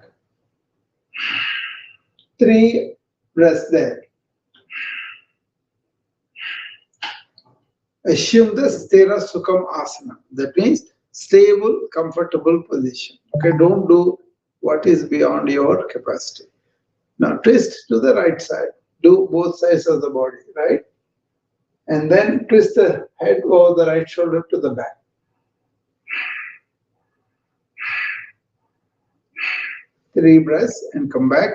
3 breaths there. Assume the Sthira Sukham Asana. That means stable, comfortable position. Okay, don't do what is beyond your capacity. Now twist to the right side. Do both sides of the body, right? And then twist the head over the right shoulder to the back. Three breaths and come back.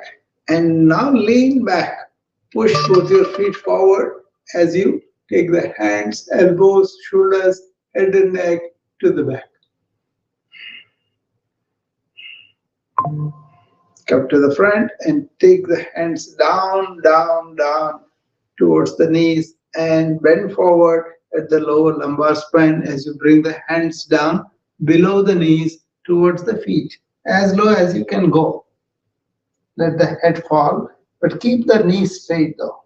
And now lean back. Push both your feet forward as you take the hands, elbows, shoulders, head and neck to the back. Come to the front and take the hands down, down, down towards the knees and bend forward at the lower lumbar spine as you bring the hands down below the knees towards the feet, as low as you can go. Let the head fall, but keep the knees straight though.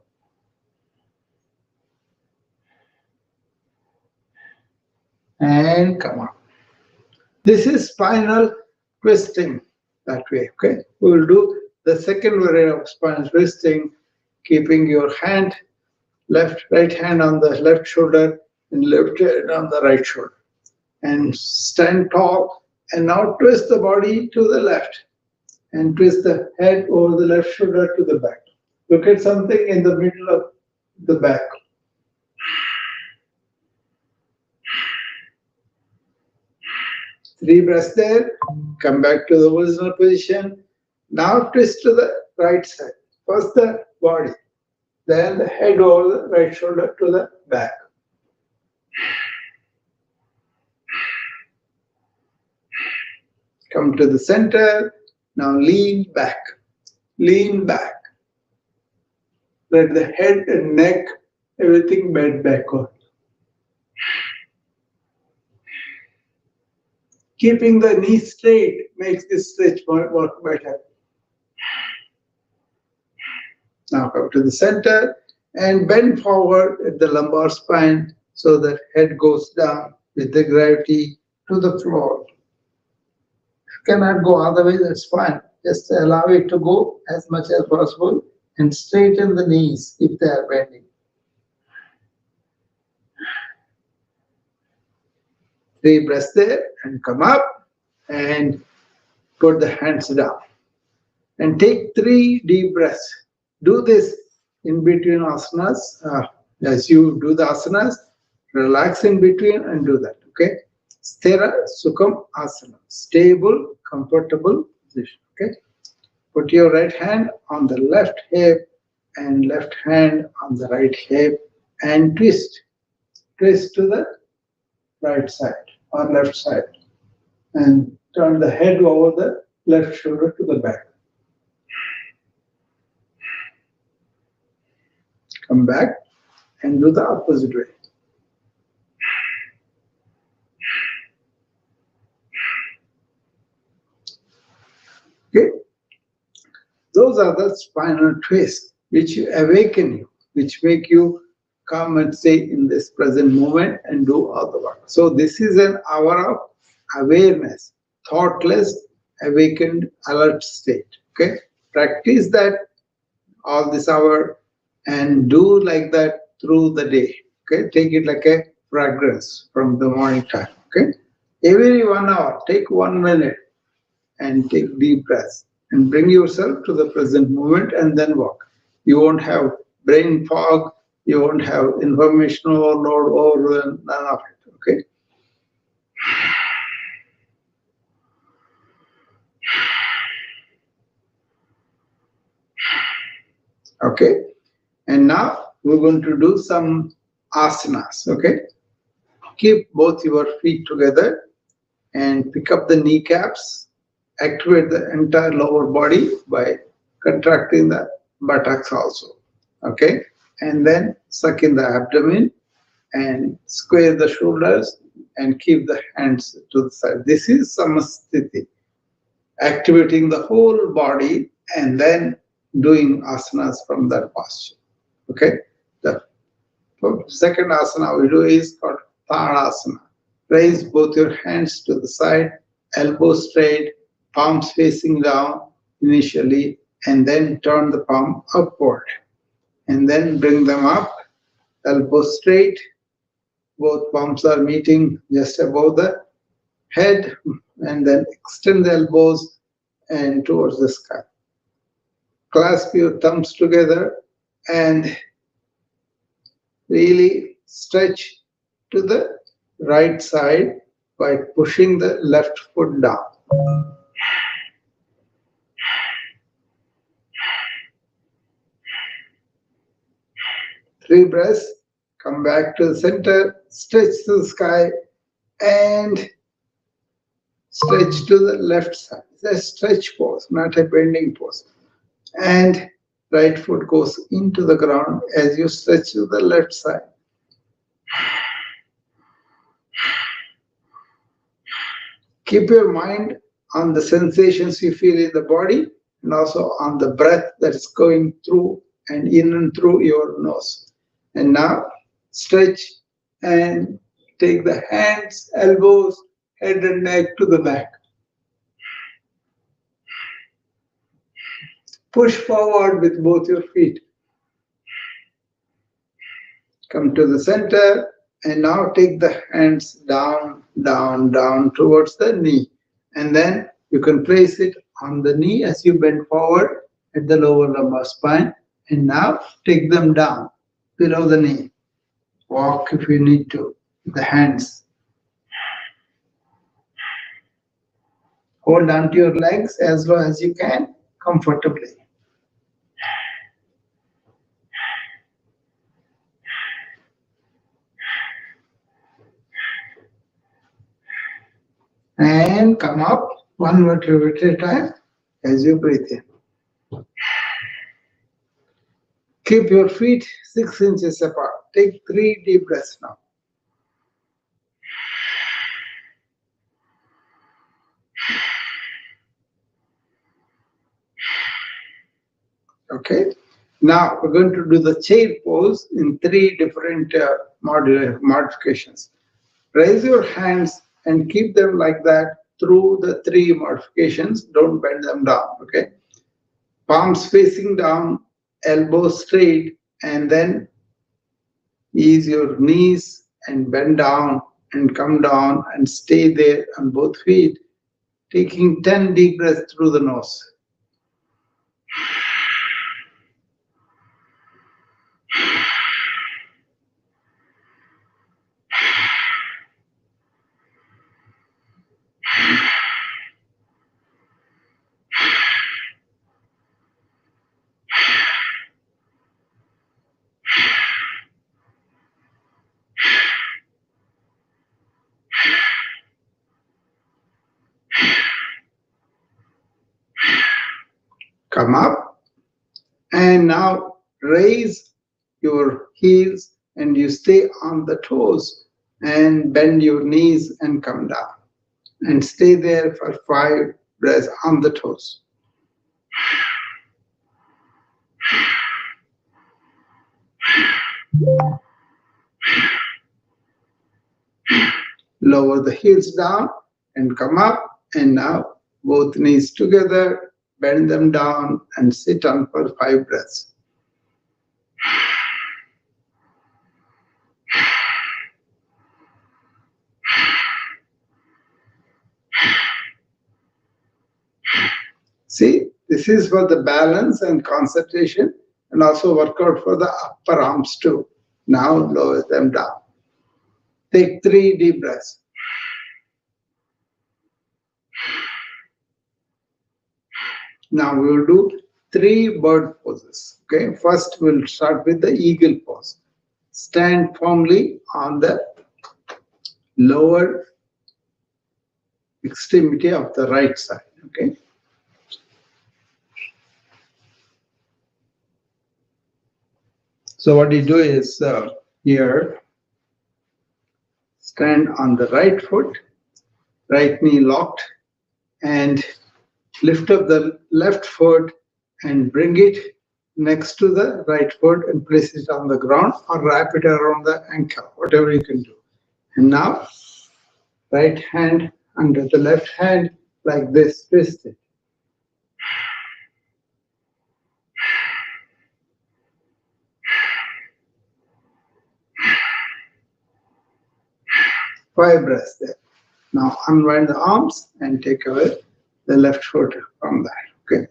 And come on. This is spinal twisting that way, okay? We will do the second variant of spinal twisting, keeping your hand, right hand on the left shoulder and left hand on the right shoulder. And stand tall and now twist the body to the left and twist the head over the left shoulder to the back. Look at something in the middle of the back. Three breaths there. Come back to the original position. Now twist to the right side. First the body, then the head over the right shoulder to the back. Come to the center. Now lean back. Lean back. Let the head and neck, everything bend backward. Keeping the knees straight makes this stretch work better. Now come to the center and bend forward at the lumbar spine so that head goes down with the gravity to the floor. If you cannot go other way, that's fine. Just allow it to go as much as possible and straighten the knees if they are bending. Three breaths there and come up and put the hands down. And take 3 deep breaths. Do this in between asanas. As you do the asanas, relax in between and do that, okay? Sthira Sukham Asana. Stable, comfortable position, okay? Put your right hand on the left hip and left hand on the right hip and twist. Twist to the right side or left side. and turn the head over the left shoulder to the back. Come back and do the opposite way. Okay? Those are the spinal twists which awaken you, which make you come and stay in this present moment and do all the work. So this is an hour of awareness, thoughtless, awakened, alert state. Okay? Practice that all this hour and do like that through the day. Okay? Take it like a fragrance from the morning time. Okay? Every 1 hour, take 1 minute and take deep breaths and bring yourself to the present moment and then walk. You won't have brain fog, you won't have information overload or none of it. Okay? Okay? And now we're going to do some asanas. Okay? Keep both your feet together and pick up the kneecaps. Activate the entire lower body by contracting the buttocks also. Okay? And then suck in the abdomen and square the shoulders and keep the hands to the side. This is samasthiti, activating the whole body and then doing asanas from that posture. Okay? The second asana we do is called Tadasana. Raise both your hands to the side, elbows straight, palms facing down initially, and then turn the palm upward. And then bring them up, elbows straight, both palms are meeting just above the head, and then extend the elbows and towards the sky. Clasp your thumbs together and really stretch to the right side by pushing the left foot down. Three breaths, come back to the center, stretch to the sky, and stretch to the left side. It's a stretch pose, not a bending pose. And right foot goes into the ground as you stretch to the left side. Keep your mind on the sensations you feel in the body and also on the breath that is going through and in and through your nose. And now stretch and take the hands, elbows, head and neck to the back. Push forward with both your feet. Come to the center and now take the hands down, down, down towards the knee. And then you can place it on the knee as you bend forward at the lower lumbar spine. And now take them down below the knee. Walk if you need to, the hands. Hold on to your legs as low as you can, comfortably. And come up, one vertebra at a time as you breathe in. Keep your feet 6 inches apart. Take 3 deep breaths now. Okay. Now we're going to do the chair pose in 3 different modifications. Raise your hands and keep them like that through the 3 modifications. Don't bend them down. Okay. Palms facing down, elbows straight, and then ease your knees and bend down and come down and stay there on both feet, taking 10 deep breaths through the nose. Come up, and now raise your heels and you stay on the toes and bend your knees and come down and stay there for 5 breaths on the toes. Lower the heels down and come up, and now both knees together, bend them down and sit on for 5 breaths. See, this is for the balance and concentration, and also work out for the upper arms too. Now lower them down. Take 3 deep breaths. Now we will do 3 bird poses. Okay, first we'll start with the eagle pose. Stand firmly on the lower extremity of the right side. Okay. So what you do is here, stand on the right foot, right knee locked, and lift up the left foot and bring it next to the right foot and place it on the ground or wrap it around the ankle, whatever you can do. And now, right hand under the left hand like this, twist it. Five breaths there. Now unwind the arms and take away the left foot from that. Okay.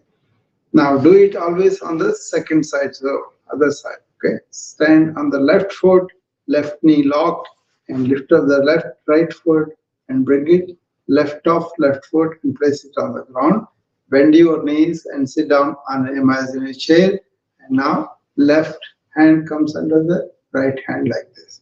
Now do it always on the second side, so other side. Okay. Stand on the left foot, left knee locked, and lift up the right foot and bring it left off left foot and place it on the ground. Bend your knees and sit down on an imaginary chair. And now left hand comes under the right hand like this.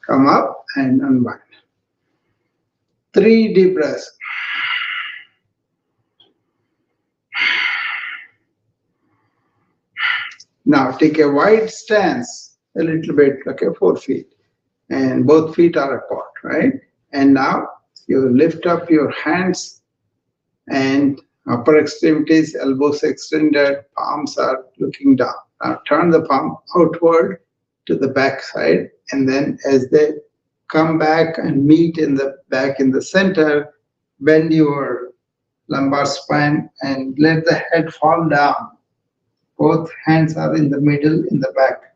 Come up and unwind. 3 deep breaths. Now take a wide stance, a little bit like 4 feet, and both feet are apart, right? And now you lift up your hands and upper extremities, elbows extended, palms are looking down. Now turn the palm outward to the back side, and then as they come back and meet in the back in the center, bend your lumbar spine and let the head fall down. Both hands are in the middle, in the back.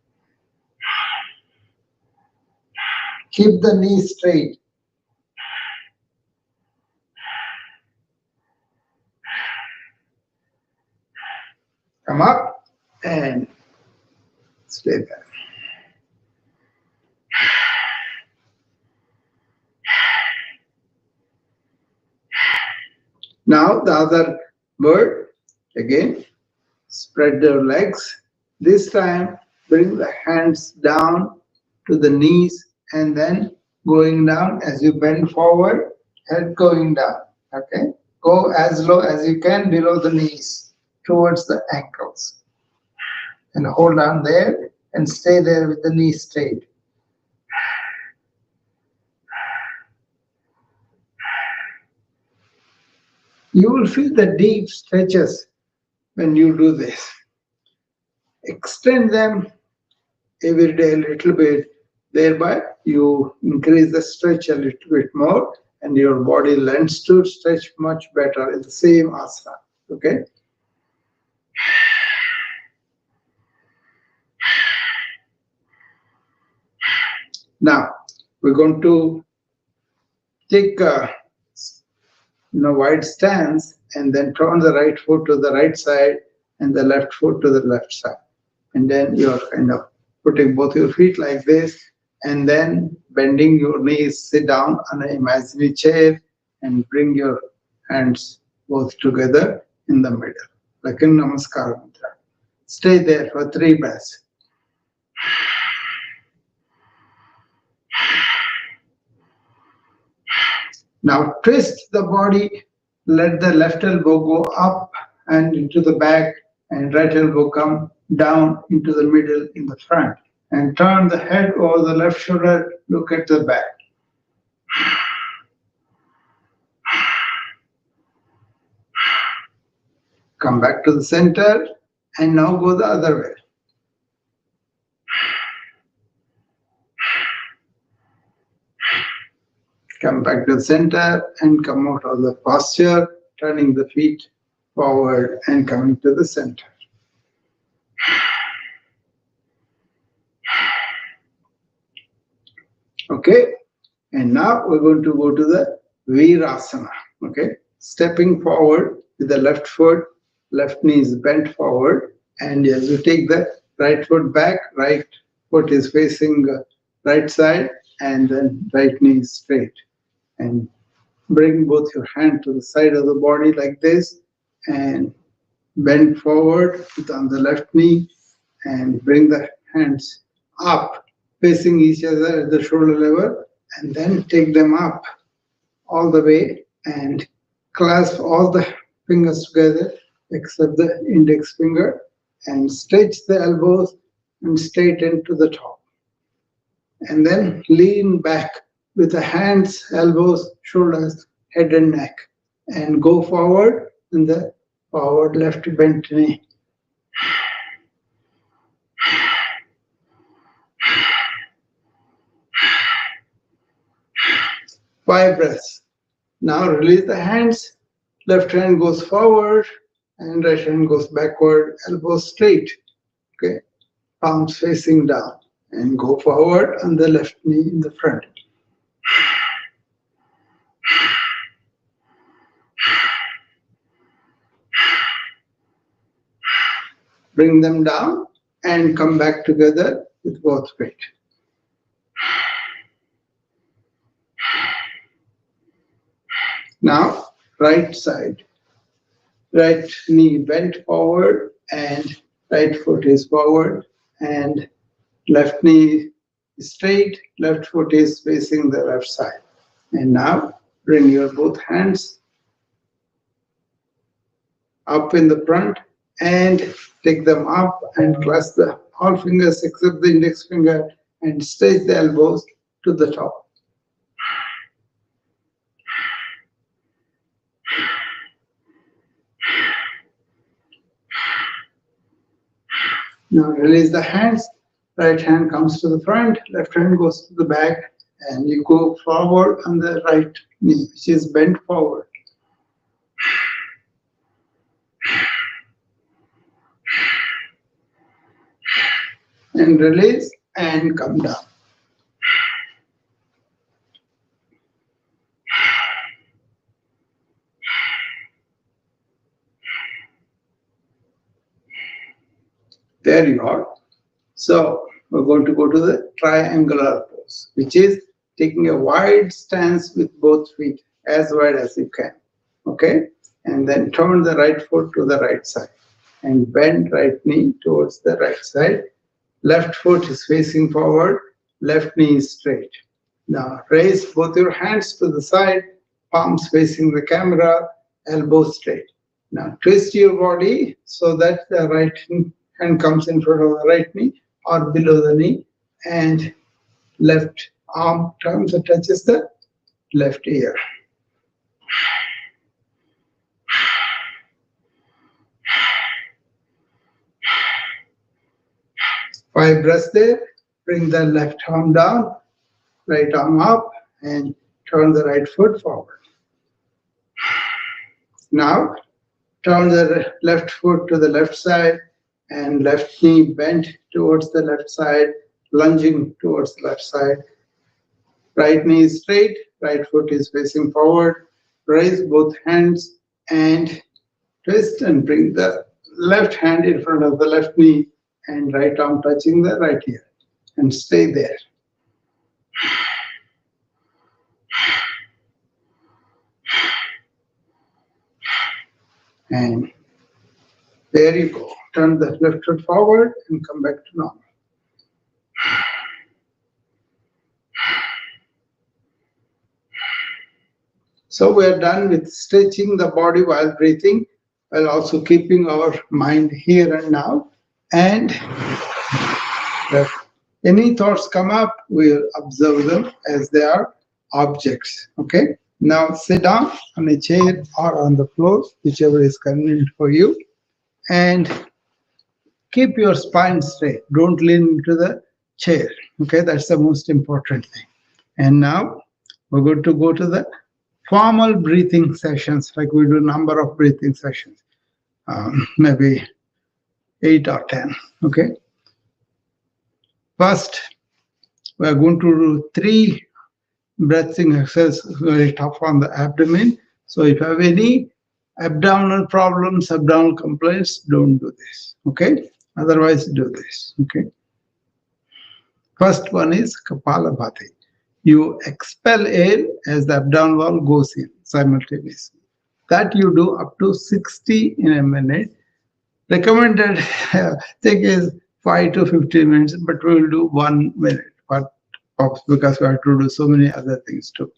Keep the knees straight. Come up and stay there. Now the other bird, again, spread your legs. This time, bring the hands down to the knees and then going down as you bend forward, head going down, okay? Go as low as you can below the knees towards the ankles. And hold on there and stay there with the knees straight. You will feel the deep stretches when you do this. Extend them every day a little bit, thereby you increase the stretch a little bit more and your body learns to stretch much better in the same asana, okay? Now, we're going to take a wide stance and then turn the right foot to the right side and the left foot to the left side. And then you're kind of putting both your feet like this and then bending your knees, sit down on an imaginary chair and bring your hands both together in the middle, like in Namaskar Mudra. Stay there for 3 breaths. Now twist the body, let the left elbow go up and into the back, and right elbow come down into the middle in the front. And turn the head over the left shoulder, look at the back. Come back to the center, and now go the other way. Come back to the center and come out of the posture, turning the feet forward and coming to the center. Okay, and now we're going to go to the Virasana. Okay, stepping forward with the left foot, left knee is bent forward, and as you take the right foot back, right foot is facing right side, and then right knee is straight. And bring both your hands to the side of the body like this, and bend forward on the left knee, and bring the hands up, facing each other at the shoulder level, and then take them up all the way and clasp all the fingers together except the index finger, and stretch the elbows and straighten to the top. And then lean back with the hands, elbows, shoulders, head and neck, and go forward in the forward left bent knee. Five breaths. Now release the hands, left hand goes forward and right hand goes backward, elbows straight, okay, palms facing down, and go forward on the left knee in the front. Bring them down and come back together with both feet. Now, right side. Right knee bent forward and right foot is forward, and left knee is straight, left foot is facing the left side. And now bring your both hands up in the front and take them up and clasp the all fingers except the index finger and stretch the elbows to the top. Now release the hands, right hand comes to the front, left hand goes to the back, and you go forward on the right knee, which is bent forward. And release and come down. There you are. So we're going to go to the triangular pose, which is taking a wide stance with both feet, as wide as you can. Okay? And then turn the right foot to the right side and bend right knee towards the right side. Left foot is facing forward, left knee is straight. Now raise both your hands to the side, palms facing the camera, elbows straight. Now twist your body so that the right hand comes in front of the right knee or below the knee, and left arm turns and touches the left ear. Five breaths there. Bring the left arm down, right arm up, and turn the right foot forward. Now, turn the left foot to the left side and left knee bent towards the left side, lunging towards the left side. Right knee is straight, right foot is facing forward. Raise both hands and twist and bring the left hand in front of the left knee and right arm touching the right ear, and stay there. And there you go. Turn the left foot forward and come back to normal. So we are done with stretching the body while breathing, while also keeping our mind here and now. And if any thoughts come up, we'll observe them as they are objects. Okay. Now sit down on a chair or on the floor, whichever is convenient for you, and keep your spine straight. Don't lean into the chair. Okay, that's the most important thing. And now we're going to go to the formal breathing sessions, like we do a number of breathing sessions, maybe 8 or 10. Okay. First, we are going to do 3 breathing exercises, very tough on the abdomen. So if you have any abdominal problems, abdominal complaints, don't do this. Okay. Otherwise, do this. Okay. First one is Kapalabhati. You expel air as the abdominal wall goes in simultaneously. That you do up to 60 in a minute. Recommended thing is 5 to 15 minutes, but we will do 1 minute. But because we have to do so many other things too.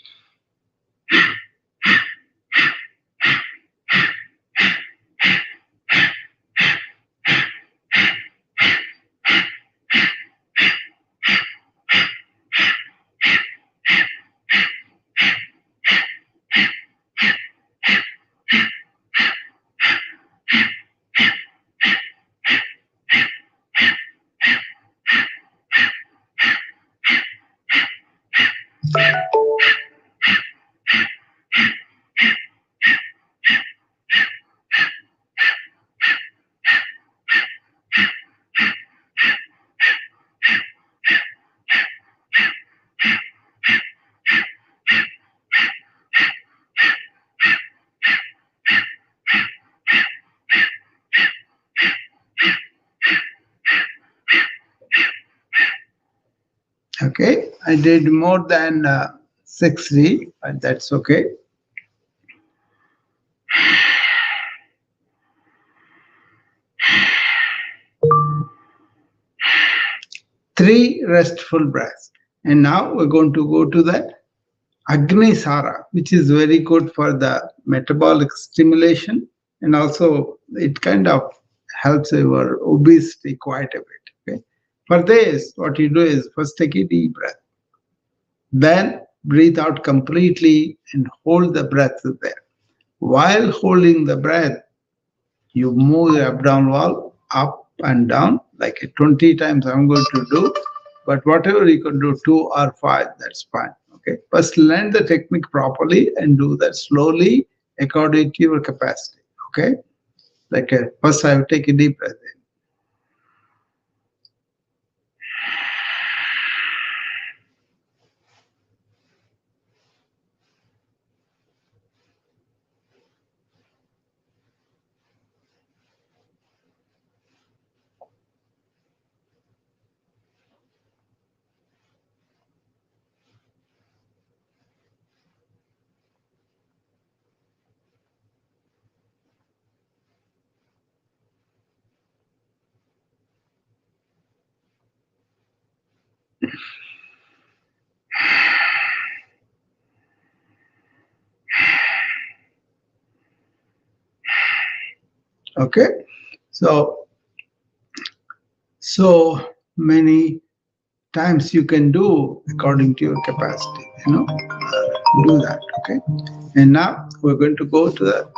Okay, I did more than 60, but that's okay. Three restful breaths. And now we're going to go to the Agnisara, which is very good for the metabolic stimulation, and also it kind of helps your obesity quite a bit. Okay. For this, what you do is first take a deep breath, then breathe out completely and hold the breath there. While holding the breath, you move the abdominal wall up and down like 20 times I'm going to do, but whatever you can do, 2 or 5, that's fine. Okay. First learn the technique properly and do that slowly according to your capacity. Okay. Like first I will take a deep breath in. Okay. So many times you can do according to your capacity, do that. Okay. And now we're going to go to the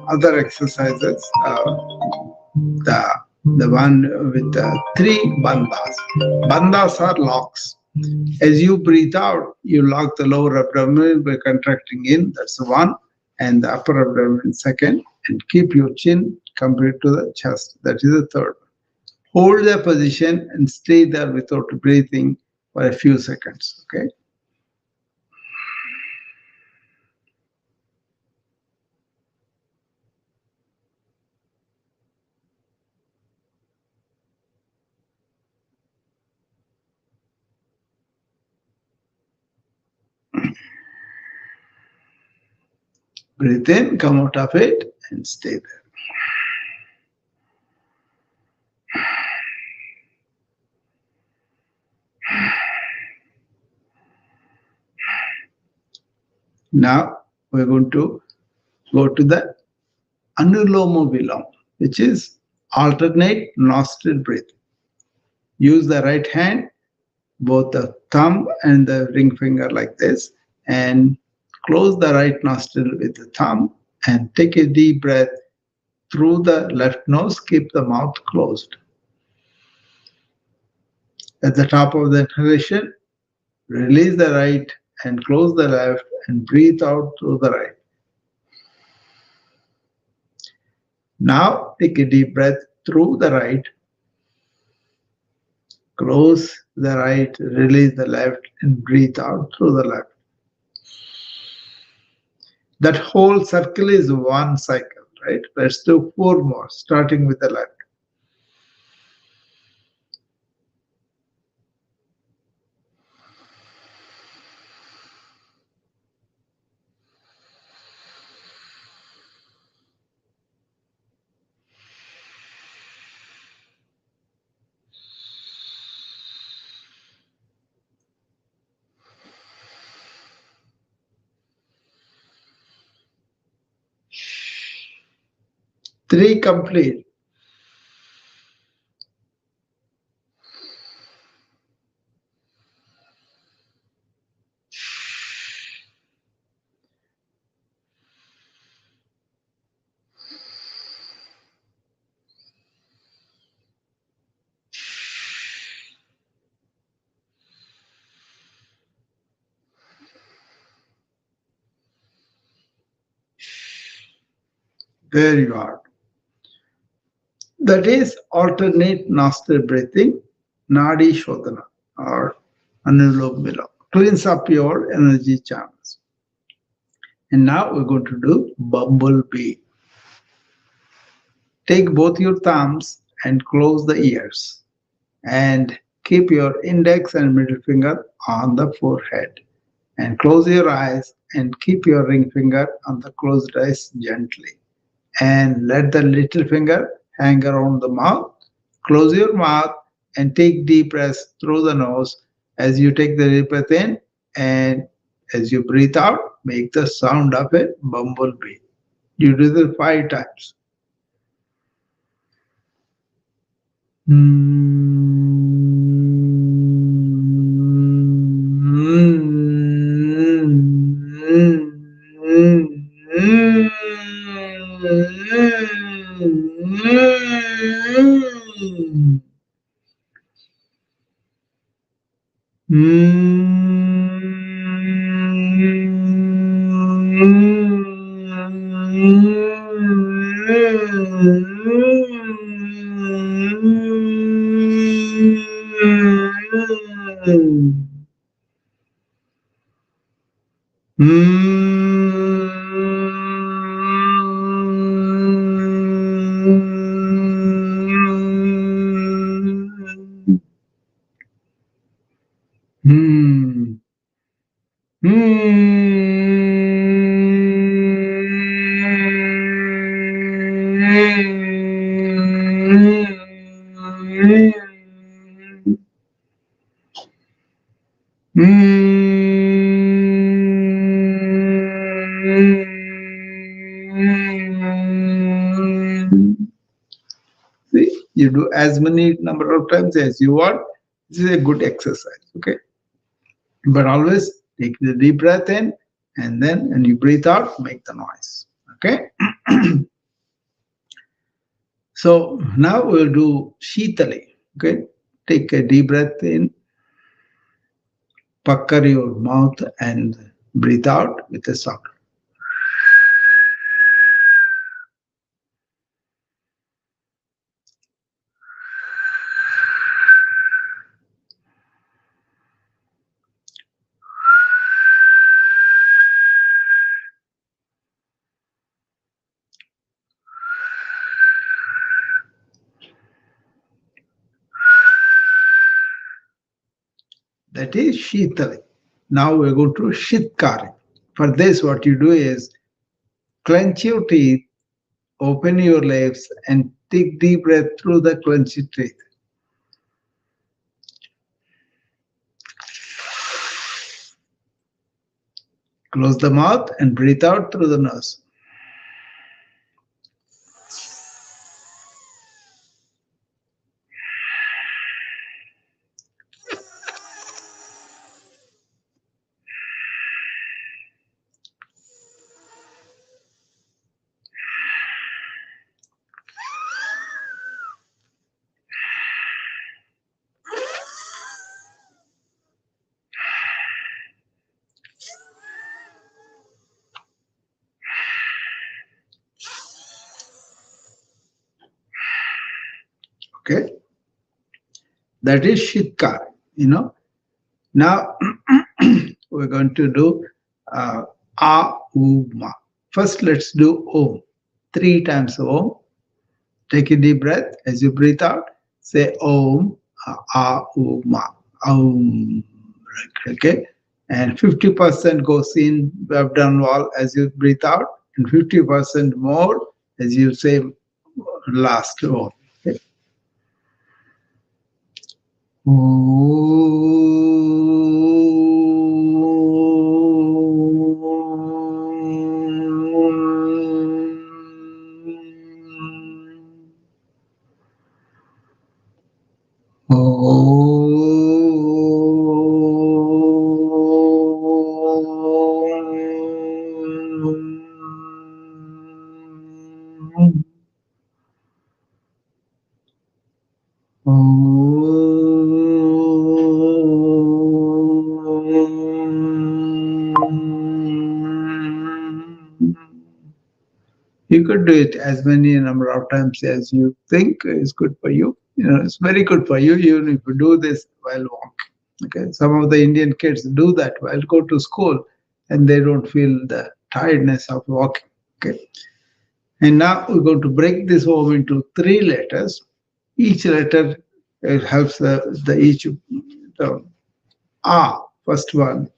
other exercises, the one with the 3 bandhas. Bandhas are locks. As you breathe out, you lock the lower abdomen by contracting in, that's one, and the upper abdomen second, and keep your chin compared to the chest, that is the third. Hold the position and stay there without breathing for a few seconds. Okay. Breathe in, come out of it, and stay there. Now, we're going to go to the Anuloma Viloma, which is alternate nostril breathing. Use the right hand, both the thumb and the ring finger like this, and close the right nostril with the thumb and take a deep breath through the left nose. Keep the mouth closed. At the top of the inhalation, release the right and close the left and breathe out through the right. Now take a deep breath through the right, close the right, release the left and breathe out through the left. That whole circle is one cycle, right? Let's do 4 more, starting with the left. Three complete. There you are. That is alternate nostril breathing, Nadi Shodhana or Anuloma Viloma. Cleans up your energy channels. And now we're going to do bumblebee. Take both your thumbs and close the ears. And keep your index and middle finger on the forehead. And close your eyes and keep your ring finger on the closed eyes gently. And let the little finger hang around the mouth. Close your mouth and take deep breaths through the nose. As you take the deep breath in and as you breathe out, make the sound of a bumblebee. You do this 5 times. See, you do as many number of times as you want. This is a good exercise, okay? But always take the deep breath in, and then when you breathe out, make the noise, okay? So now we'll do Shitali, okay? Take a deep breath in, pucker your mouth and breathe out with a sound. That is Shitali. Now we're going to Shitkari. For this, what you do is clench your teeth, open your lips, and take deep breath through the clenched teeth. Close the mouth and breathe out through the nose. Okay, that is Shitkar, Now we're going to do A-U-Ma. First, let's do Om. 3 times Om. Take a deep breath. As you breathe out, say Om, A-U-Ma. Om. Okay, and 50% goes in the abdominal wall as you breathe out, and 50% more as you say last Om. Okay. You could do it as many number of times as you think is good for you. It's very good for you, even if you do this while walking. Okay, some of the Indian kids do that while go to school, and they don't feel the tiredness of walking. Okay, and now we're going to break this Om into 3 letters. Each letter helps the first one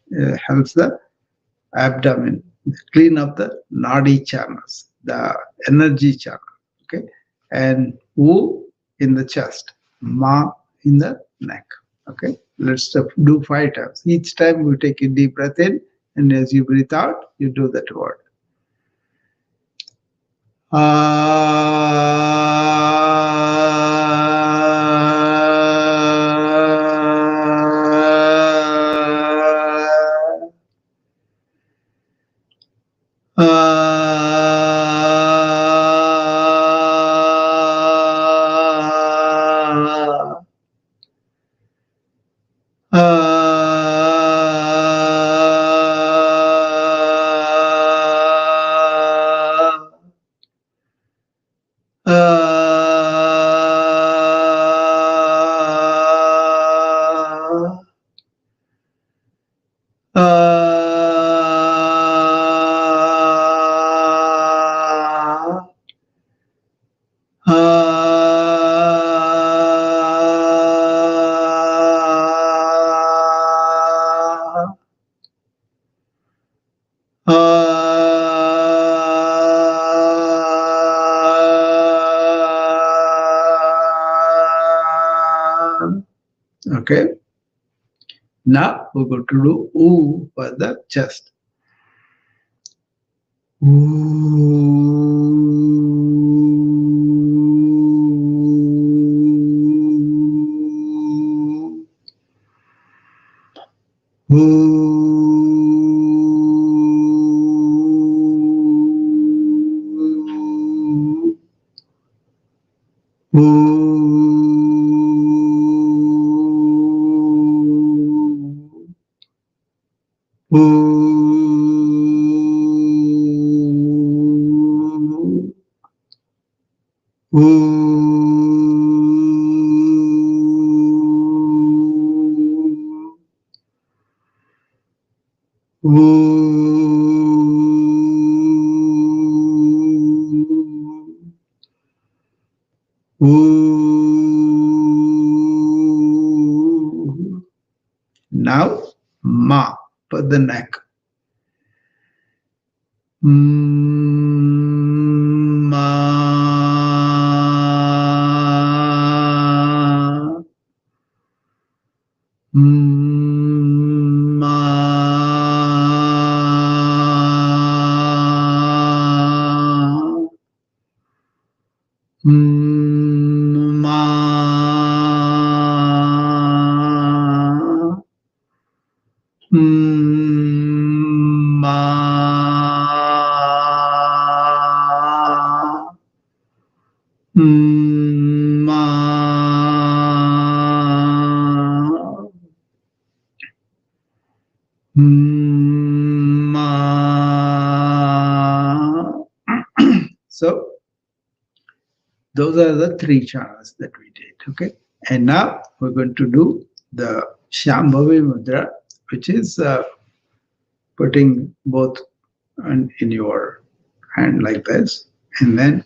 helps the abdomen, clean up the nadi channels, the energy channel. Okay, and Wu in the chest, Ma in the neck. Okay, let's do 5 times. Each time we take a deep breath in, and as you breathe out, you do that word. Okay. Now we're going to do Oo for the chest. Now, Ma for the neck. Ma. Ma. Ma. Ma. Ma. So those are the three channels that we did. Okay, and now we're going to do the Shambhavi Mudra, which is putting both in your hand like this, and then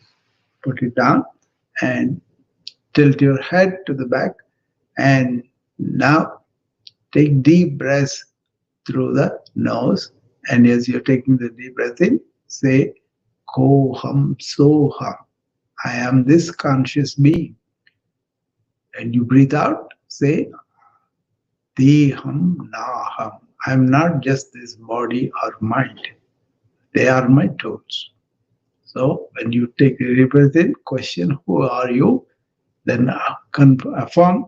put it down and tilt your head to the back, and now take deep breaths through the nose, and as you're taking the deep breath in, say Koham Soham, I am this conscious being. And you breathe out, say Deham Naham, I am not just this body or mind, they are my tools. So when you take a deep breath in, question who are you, then affirm,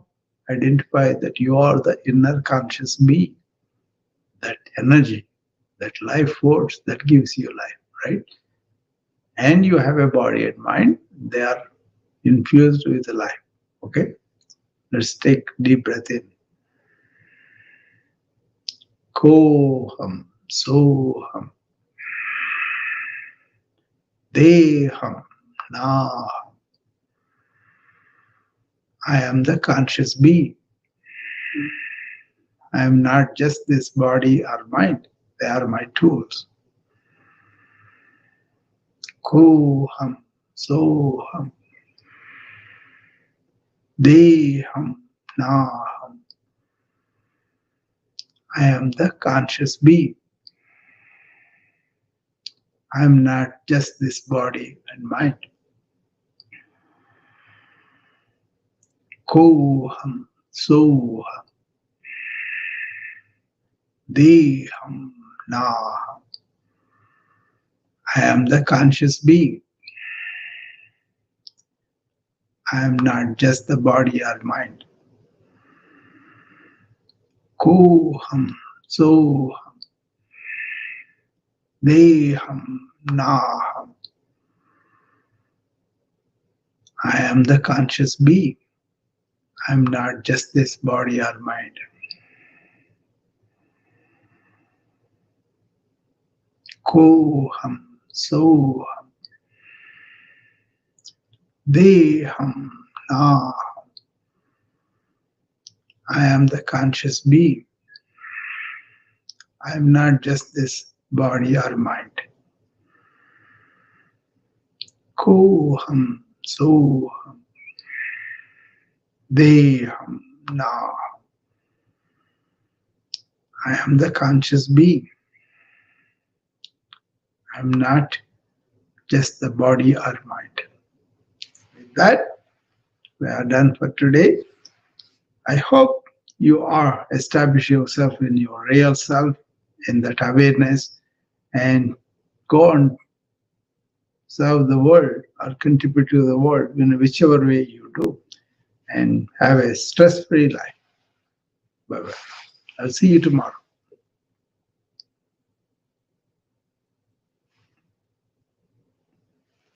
identify that you are the inner conscious being, that energy, that life force that gives you life, right? And you have a body and mind, they are infused with life. Okay, let's take deep breath in. Koham Soham Deham Naham, I am the conscious being. I am not just this body or mind, they are my tools. Koham Soham Deham Naham, I am the conscious being. I am not just this body and mind. Koham Soham Deham Naham, I am the conscious being. I am not just the body or mind. Koham Soham Deham Naham, I am the conscious being. I am not just this body or mind. Koham Soham Deham Naham, I am the conscious being. I am not just this body or mind. Koham Soham Deham Naham, I am the conscious being. I am not just the body or mind. With that, we are done for today. I hope you are establish yourself in your real self, in that awareness, and go and serve the world or contribute to the world in whichever way you do, and have a stress-free life. Bye-bye. I'll see you tomorrow.